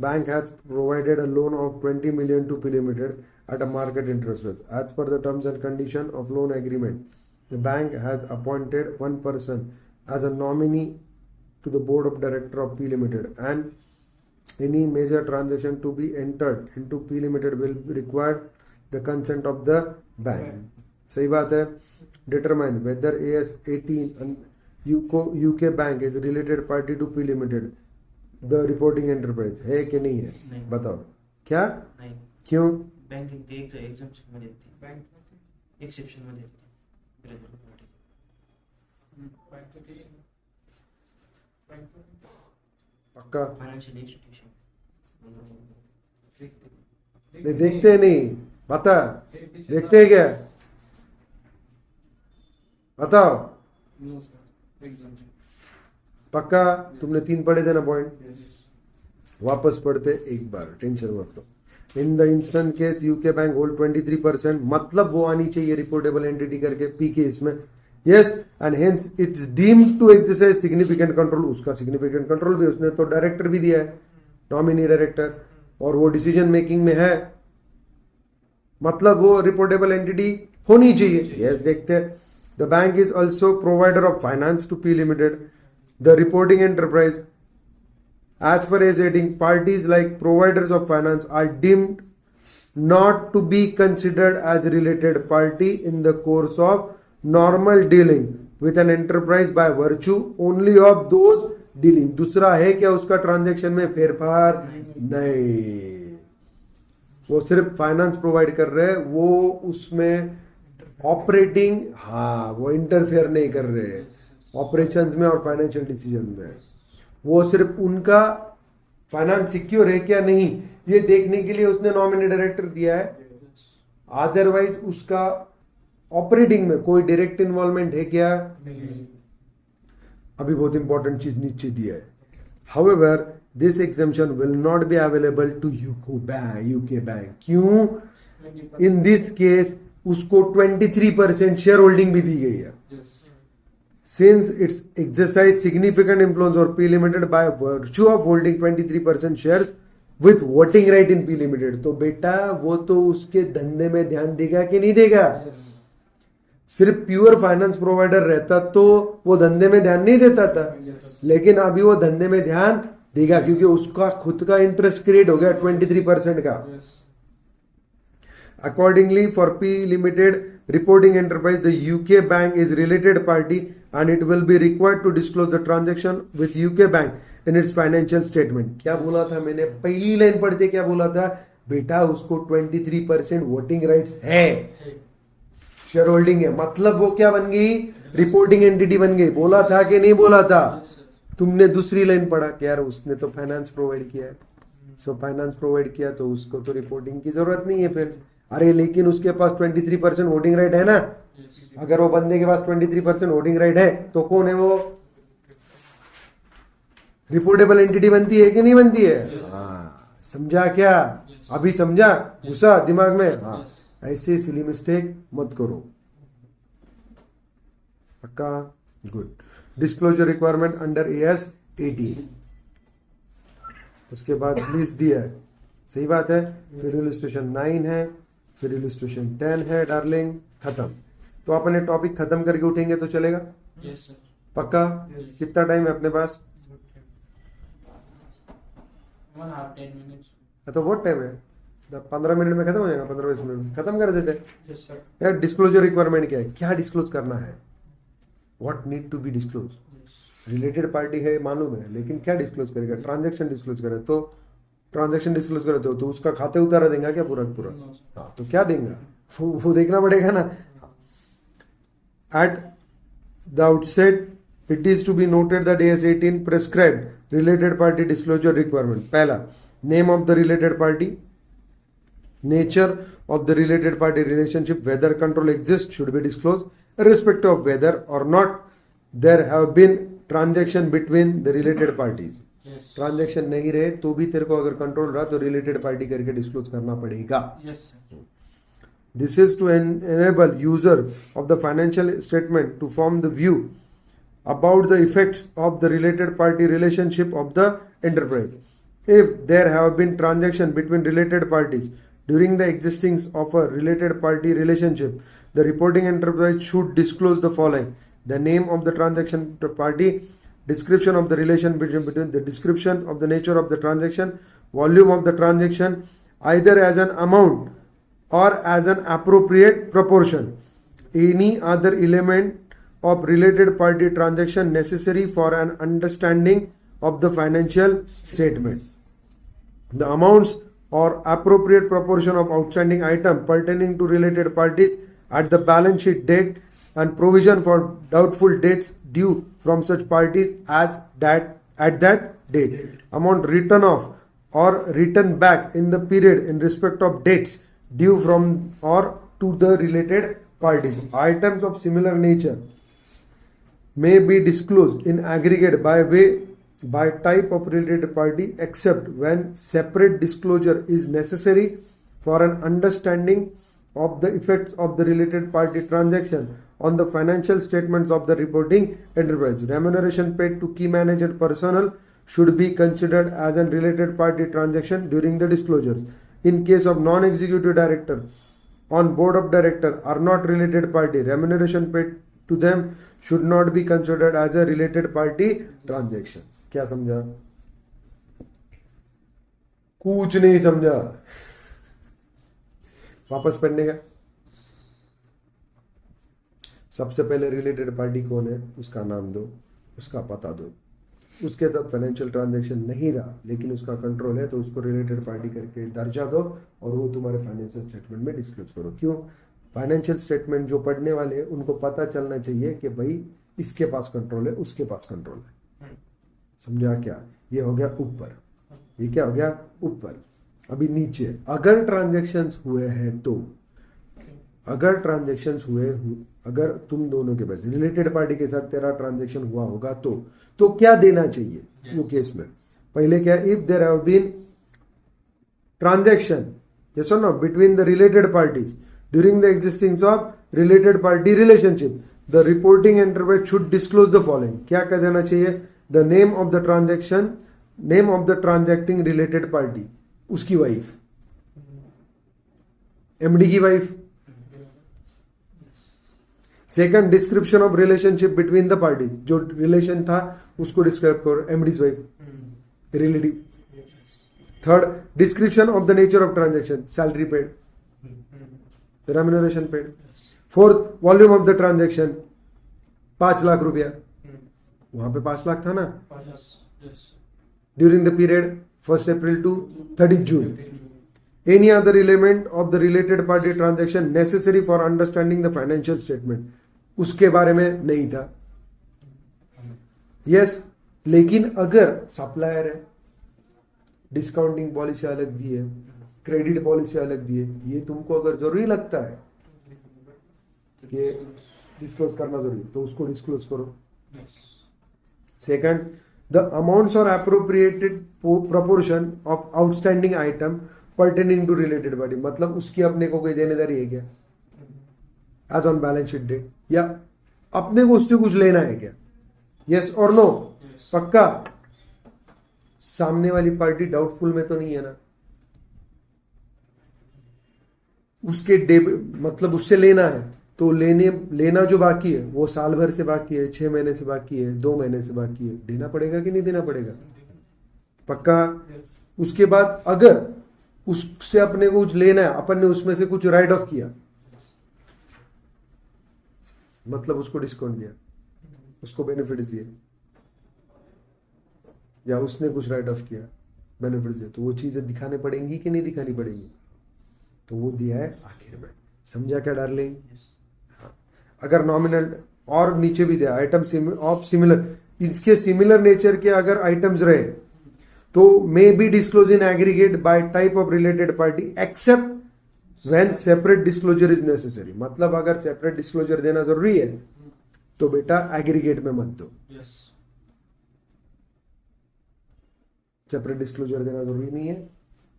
bank has provided a loan of 20 million to P Limited at a market interest rate. As per the terms and condition of loan agreement, the bank has appointed one person as a nominee to the board of director of P Limited, and any major transaction to be entered into P Limited will require the consent of the bank. सही बात है. Determine whether AS 18 and UK Bank is related party to P Limited, the reporting enterprise, है कि नहीं है? नहीं. बताओ. क्या? नहीं. क्यों? बैंकिंग ते एक्झम्पशन मध्ये येते. बैंक एक्सेप्शन मध्ये येते. पक्का? फाइनेंशियल इंस्टीट्यूशन नहीं देखते नहीं. बता. देखते हैं क्या? बताओ. No sir, exemption. पक्का? तुमने 3 पढ़े थे ना पॉइंट. वापस पढ़ते एक बार, टेंशन मत लो. In the instant case UK bank hold 23%, मतलब वो आनी चाहिए रिपोर्टेबल एंटिटी करके पी के इसमें. Yes, and hence it's deemed to exercise significant control. उसका सिग्निफिकेंट कंट्रोल भी, उसने तो डायरेक्टर भी दिया है, नॉमिनी डायरेक्टर, और वो डिसीजन मेकिंग में है, मतलब वो रिपोर्टेबल एंटिटी होनी चाहिए. यस, देखते हैं. The bank is also provider of finance to P limited, the reporting enterprise. As per as heading, parties like providers of finance are deemed not to be considered as related party in the course of normal dealing with an enterprise by virtue only of those dealing. दूसरा है क्या उसका transaction में फेरफार? नहीं. वो सिर्फ finance provide कर रहे हैं, वो उसमें ऑपरेटिंग, हाँ, वो इंटरफेयर नहीं कर रहे ऑपरेशंस में और फाइनेंशियल डिसीजन में. वो सिर्फ उनका फाइनेंस सिक्योर है क्या नहीं, ये देखने के लिए उसने नॉमिनी डायरेक्टर दिया है. अदरवाइज उसका ऑपरेटिंग में कोई डायरेक्ट इन्वॉल्वमेंट है क्या? अभी बहुत इंपॉर्टेंट चीज नीचे दिया है. However this exemption will not be available to UK bank. क्यों? इन दिस केस उसको 23% शेयर होल्डिंग भी दी गई है. Since it's exercised significant influence over P Limited by virtue of holding 23% shares with voting right in P Limited, तो बेटा वो तो उसके धंधे में ध्यान देगा कि नहीं देगा? सिर्फ प्योर फाइनेंस प्रोवाइडर रहता तो वो धंधे में ध्यान नहीं देता था, लेकिन अभी वो धंधे में ध्यान देगा क्योंकि उसका खुद का इंटरेस्ट क्रिएट हो गया 23% का. Accordingly, for P Limited reporting enterprise, the UK bank is related party and it will be required to disclose the transaction with UK bank in its financial statement. क्या बोला था मैंने? पहली लाइन पढ़ते क्या बोला था? बेटा उसको 23% वोटिंग राइट्स है, शेयर होल्डिंग है, मतलब वो क्या बन गई? रिपोर्टिंग एंटिटी बन गई. बोला था कि नहीं बोला था? तुमने दूसरी लाइन पढ़ा कि यार उसने तो फाइनेंस प्रोवाइड किया है, सो फाइनेंस प्रोवाइड किया तो उसको तो रिपोर्टिंग की जरूरत नहीं है फिर. अरे लेकिन उसके पास 23% वोटिंग राइट है ना. अगर वो बंदे के पास 23% वोटिंग राइट है तो कौन है वो? रिपोर्टेबल एंटिटी बनती है कि नहीं बनती है? हाँ, समझा क्या? अभी समझा? घुसा दिमाग में? हाँ, ऐसे सिली मिस्टेक मत करो. पक्का? Good. Disclosure requirement under AS 18. उसके बाद लिस्ट दिया है, सही बात है. फिर इलस्ट्रेशन 9 है, फिर इलस्ट्रेशन 10 है. डार्लिंग खत्म. तो अपने टॉपिक खत्म करके उठेंगे तो चलेगा? Yes sir. पक्का? कितना टाइम है अपने पास? 1 hour 10 minutes. तो बहुत टाइम है. 15 मिनट में खत्म हो जाएगा, 15-20 मिनट में खत्म कर देते हैं। Yes sir. यार डिस्क्लोजर रिक्वायरमेंट क्या है, क्या डिस्क्लोज करना है, what need to be disclose. Related party है मालूम है, लेकिन क्या डिस्क्लोज करेगा, ट्रांजैक्शन डिस्क्लोज करे तो ट्रांजैक्शन डिस्क्लोज करे तो उसका खाते उतारा देगा क्या पूरा पूरा, हाँ तो क्या देगा वो देखना पड़ेगा ना। At the outset it is to be noted that AS 18 prescribe related party disclosure requirement. पहला, name of the related party, nature of the related party relationship, whether control exist should be disclose irrespective of whether or not there have been transaction between the related parties। Transaction नहीं रहे तो भी तेरे को अगर control रहा तो related party करके डिस्क्लोज करना पड़ेगा। Yes sir. This is to enable user of the financial statement to form the view about the effects of the related party relationship of the enterprise. If there have been transaction between related parties during the existence of a related party relationship, the reporting enterprise should disclose the following: the name of the transaction party, description of the relation between the description of the nature of the transaction, volume of the transaction, either as an amount or as an appropriate proportion, any other element of related party transaction necessary for an understanding of the financial statement, the amounts or appropriate proportion of outstanding item pertaining to related parties at the balance sheet date, and provision for doubtful debts due from such parties at that date, amount written off or written back in the period in respect of debts due from or to the related parties. Items of similar nature may be disclosed in aggregate by type of related party, except when separate disclosure is necessary for an understanding of the effects of the related party transaction on the financial statements of the reporting enterprise. Remuneration paid to key management personnel should be considered as a related party transaction during the disclosures. In case of non-executive director on board of director are not related party, remuneration paid to them should not be considered as a related party transaction. क्या समझा? कुछ नहीं समझा। वापस पढ़ने का। सबसे पहले रिलेटेड पार्टी कौन है उसका नाम दो, उसका पता दो, उसके साथ फाइनेंशियल ट्रांजैक्शन नहीं रहा लेकिन उसका कंट्रोल है तो उसको रिलेटेड पार्टी करके दर्जा दो और वो तुम्हारे फाइनेंशियल स्टेटमेंट में डिस्क्लोज करो। क्यों? फाइनेंशियल स्टेटमेंट जो पढ़ने वाले हैं उनको पता चलना चाहिए कि भाई इसके पास कंट्रोल है, उसके पास कंट्रोल है। समझा क्या? ये हो गया ऊपर, ये क्या हो गया ऊपर। अभी नीचे, अगर ट्रांजैक्शंस हुए हैं तो, अगर ट्रांजैक्शंस हुए, अगर तुम दोनों के पास रिलेटेड पार्टी के साथ तेरा ट्रांजैक्शन हुआ होगा तो क्या देना चाहिए वो केस में? पहले क्या, if there have been transaction, yes और no, between the related parties during the existence of related party relationship, the reporting enterprise should disclose the following. क्या कर देना चाहिए? The name of the transaction, name of the transacting related party, उसकी wife, MD की wife. Second, description of relationship between the party, जो relation था उसको describe करो, MD's wife, relative. Third, description of the nature of transaction, salary paid, remuneration paid. Fourth, volume of the transaction, 5 lakh रुपया, वहां पे 5 लाख था ना, during the period 1 April to 30 June. Any other element of the related party transaction necessary for understanding the financial statement, उसके बारे में नहीं था। यस, लेकिन अगर सप्लायर है, डिस्काउंटिंग पॉलिसी अलग दी है, क्रेडिट पॉलिसी अलग दी है, ये तुमको अगर जरूरी लगता है कि डिस्क्लोज करना जरूरी तो उसको डिस्क्लोज करो। Second, the amounts or appropriated proportion of outstanding item pertaining to related party, मतलब उसकी अपने को कोई देनेदारी है क्या as on balance sheet date, या अपने को उससे कुछ लेना है क्या? yes or no? पक्का? सामने वाली पार्टी डाउटफुल में तो नहीं है ना, उसके मतलब उससे लेना है तो लेना जो बाकी है वो साल भर से बाकी है, 6 महीने से बाकी है, 2 महीने से बाकी है, देना पड़ेगा कि नहीं देना पड़ेगा? पक्का? उसके बाद अगर उससे अपने को कुछ लेना है, अपन ने उसमें से कुछ राइट ऑफ किया, मतलब उसको डिस्काउंट दिया, उसको बेनिफिट्स दिए, या उसने कुछ राइट ऑफ किया, बेनिफिट्स दिए, तो वो चीजें दिखाने पड़ेंगी कि नहीं दिखानी पड़ेगी? तो वो दिया है आखिर में। समझा क्या डार्लिंग? हाँ। अगर नॉमिनल और नीचे भी दिया आइटम ऑफ सिमिलर, इसके सिमिलर नेचर के अगर आइटम्स रहे तो may be disclose in aggregate bye type of related party except when separate disclosure is necessary. मतलब अगर सेपरेट डिस्क्लोजर देना जरूरी है तो बेटा एग्रीगेट में मत दो, यस सेपरेट डिस्क्लोजर देना जरूरी नहीं है,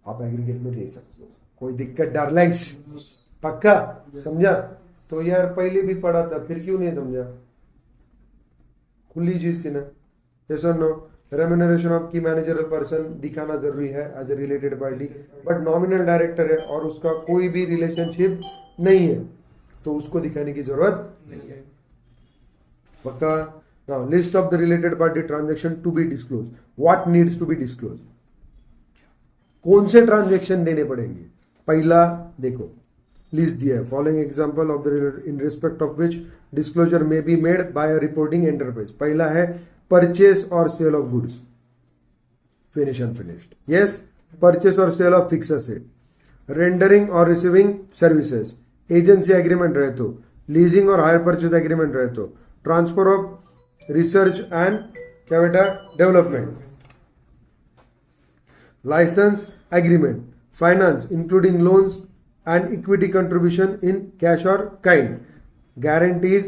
आप एग्रीगेट में दे सकते हो, कोई दिक्कत डार्लिंग्स? पक्का समझा? तो यार पहले भी पढ़ा था, फिर क्यों नहीं समझा? खुली चीज थी ना। यस और no? Remuneration of key managerial person दिखाना जरूरी है as a related party, but nominal director है और उसका कोई भी रिलेशनशिप नहीं है तो उसको दिखाने की जरूरत नहीं है। पक्का? Now list of the related party transaction to be disclose. What needs to be disclose? कौन से ट्रांजैक्शन देने पड़ेंगे? पहला देखो लिस्ट दिया है, following example of the in respect of which disclosure may be made by a reporting enterprise. पहला है परचेस और sale of goods, finish unfinished. Yes, purchase और sale of fix asset, rendering और रिसीविंग सर्विसेज, एजेंसी एग्रीमेंट रहे तो, leasing और hire purchase agreement रहे तो, ट्रांसफर ऑफ रिसर्च एंड क्या बेटा development, licence agreement, finance including loans and equity contribution in cash or kind, guarantees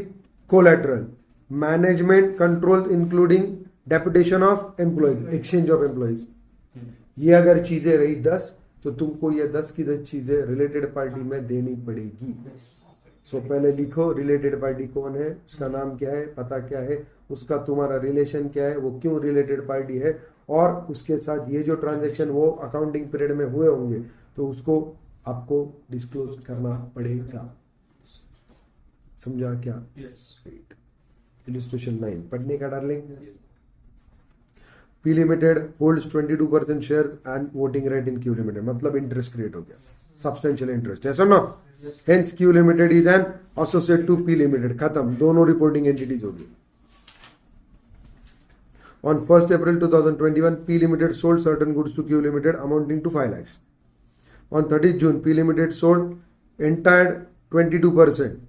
collateral, management control including deputation of employees, exchange of employees। ये अगर चीजें रही 10 तो तुमको ये 10 की 10 चीजें रिलेटेड पार्टी में देनी पड़ेगी। सो पहले लिखो रिलेटेड पार्टी कौन है, उसका नाम क्या है, पता क्या है, उसका तुम्हारा रिलेशन क्या है, वो क्यों रिलेटेड पार्टी है, और उसके साथ ये जो ट्रांजेक्शन वो अकाउंटिंग पीरियड में हुए होंगे तो उसको आपको डिस्क्लोज करना पड़ेगा। समझा क्या? इलस्ट्रेशन 9 पढ़ने का darling. P limited holds 22% shares and voting right in Q limited, मतलब इंटरेस्ट क्रिएट हो गया, सब्सटेंशियल इंटरेस्ट, यस और no? Hence Q limited is an associate to P limited. खत्म, दोनों रिपोर्टिंग एंटिटीज होगी। On 1st April 2021, P Limited sold certain goods to Q Limited amounting to 5 lakhs. On 30th June, P Limited sold entire 22%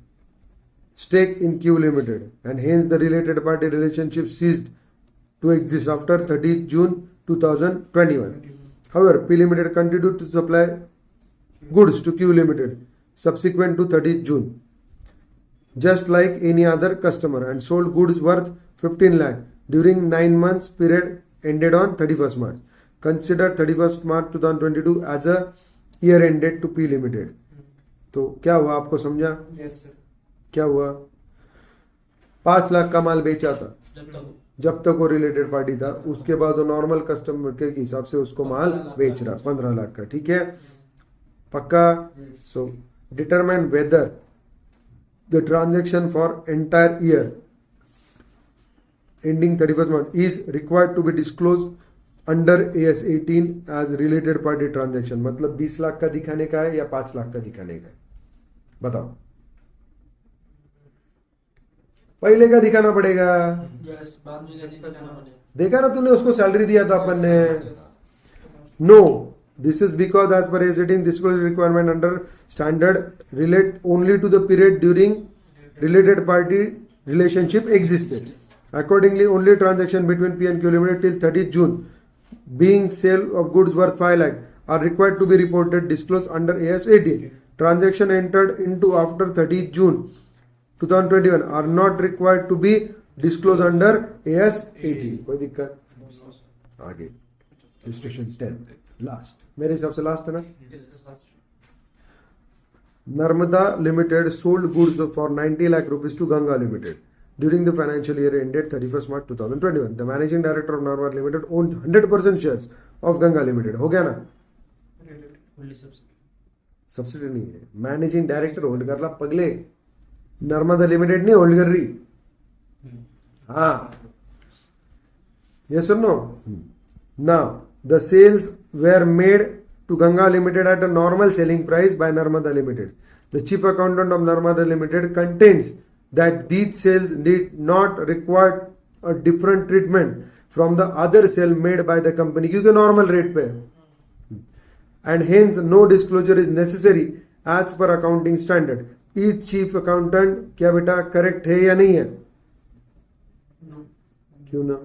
stake in Q Limited, and hence the related party relationship ceased to exist after 30th June 2021. However, P Limited continued to supply goods to Q Limited subsequent to 30th June, just like any other customer, and sold goods worth 15 lakh during 9 months period ended on 31st March. Consider 31st March 2022 as a year ended to P Limited. तो क्या हुआ आपको समझा? Yes sir. क्या हुआ? 5 लाख का माल बेचा था जब तक वो रिलेटेड पार्टी था, उसके बाद वो नॉर्मल कस्टमर के हिसाब से उसको माल बेच रहा 15 लाख का, ठीक है? पक्का? So determine whether the transaction for entire year ending 31st March is required to be disclosed under AS 18 as related party transaction। मतलब 20 लाख का दिखाने का है या 5 लाख का दिखाने का है? बताओ। पहले का दिखाना पड़ेगा। यस, बाद में जाने का जाना पड़ेगा। देखा ना तूने, उसको सैलरी दिया था अपन ने। No, this is because as per AS 18 disclosure requirement under standard relate only to the period during related party relationship existed। Accordingly, only transaction between P and Q Limited till 30th June, being sale of goods worth 5 lakh, are required to be reported disclosed under AS 18. Transaction entered into after 30th June 2021 are not required to be disclosed under AS 18। कोई दिक्कत? आगे Illustration 10 last, मेरे हिसाब से last है ना। Narmada limited sold goods for 90 lakh rupees to Ganga limited during the financial year ended 31st March 2021. The managing director of Narmada Limited owned 100% shares of Ganga Limited। हो गया ना? सब्सिडी नहीं है, मैनेजिंग डायरेक्टर होल्ड कर रहा पगले, नर्मदा लिमिटेड नहीं होल्ड कर रही। हाँ, यस और no? Now the sales were made to Ganga Limited at a normal selling price by Narmada Limited. The chief accountant of Narmada Limited contends that these sales did not require a different treatment from the other sale made by the company क्योंकि normal rate पे है, and hence no disclosure is necessary as per accounting standard. Each chief accountant क्या बेटा correct है या नहीं है? No. क्यों ना?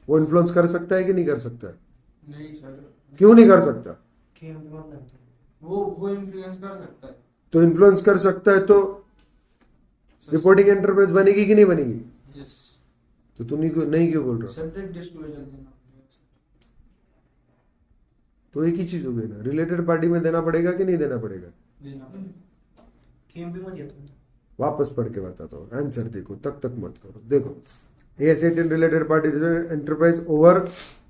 वो इन्फ्लुएंस कर सकता है कि नहीं कर सकता है? नहीं सर, क्यों नहीं कर सकता? KMP मतलब वो इन्फ्लुएंस कर सकता है। तो इन्फ्लुएंस कर सकता है तो रिपोर्टिंग एंटरप्राइज बनेगी कि नहीं बनेगी? यस तो तू नहीं क्यों बोल रहा? सब्जेक्ट डिस्क्लोजर देना पड़ेगा सर। तो एक ही चीज हो गई ना, रिलेटेड पार्टी में देना पड़ेगा कि नहीं देना पड़ेगा? देना पड़ेगा। KMP मध्ये येतो ना. वापस पढ़ के बताता हूँ, आंसर देखो, तक मत करो. देखो, AS18 related party enterprise over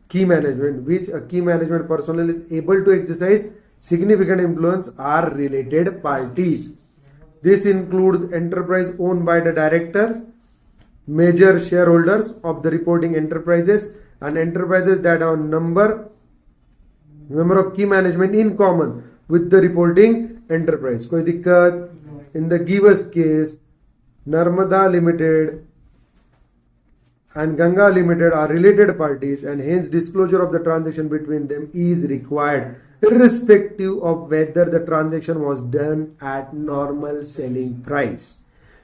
key management, which a key management personnel is able to exercise significant influence are related parties. This includes enterprise owned by the directors, major shareholders of the reporting enterprises, and enterprises that have member of key management in common with the reporting enterprise. कोई दिक्कत? In the given case, Narmada Limited and Ganga Limited are related parties, and hence disclosure of the transaction between them is required, irrespective of whether the transaction was done at normal selling price.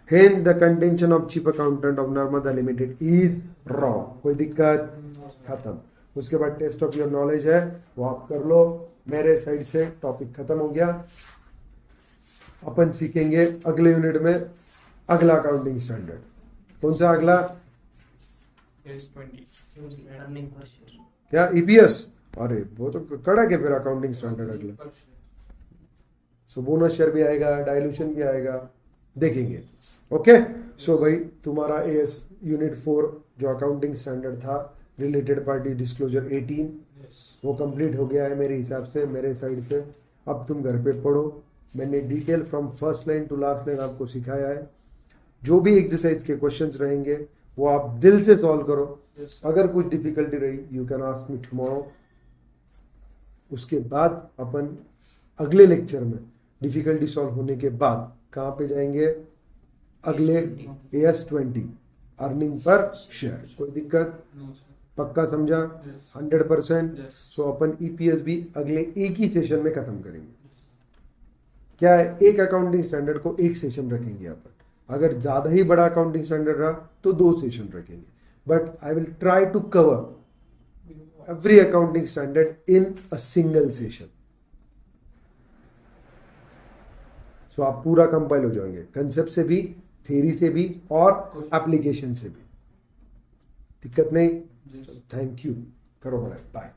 Hence the contention of chief accountant of Narmada Limited is wrong. कोई दिक्कत? खत्म. उसके बाद test of your knowledge है, वो आप कर लो. मेरे साइड से टॉपिक खत्म हो गया. अपन सीखेंगे अगले यूनिट में अगला अकाउंटिंग स्टैंडर्ड. कौन सा अगला? Earning per share. क्या EPS? अरे वो तो कड़क है फिर अकाउंटिंग स्टैंडर्ड अगला. सो बोनस शेयर भी आएगा, डाइल्यूशन भी आएगा, देखेंगे. ओके. सो भाई तुम्हारा AS यूनिट 4 जो अकाउंटिंग स्टैंडर्ड था, रिलेटेड पार्टी डिस्क्लोजर 18, वो कंप्लीट हो गया है मेरे हिसाब से, मेरे साइड से. अब तुम घर पे पढ़ो. मैंने detail from first line to last line आपको सिखाया है. जो भी एक्सरसाइज के क्वेश्चंस रहेंगे वो आप दिल से सॉल्व करो. अगर कुछ डिफिकल्टी रही you can ask me tomorrow. उसके बाद अपन अगले लेक्चर में डिफिकल्टी सॉल्व होने के बाद कहाँ पे जाएंगे? अगले AS20 अर्निंग पर शेयर. कोई दिक्कत? पक्का समझा? 100%. सो अपन EPS भी अगले एक ही सेशन में खत्म करेंगे. क्या है, एक अकाउंटिंग स्टैंडर्ड को एक सेशन रखेंगे अपन. अगर ज्यादा ही बड़ा अकाउंटिंग स्टैंडर्ड रहा तो 2 सेशन रखेंगे. But I will try to cover every accounting standard in a single session. So आप पूरा कंपाइल हो जाएंगे, कंसेप्ट से भी, थ्योरी से भी और एप्लीकेशन से भी. दिक्कत नहीं? Thank you. करो बड़ा. बाय.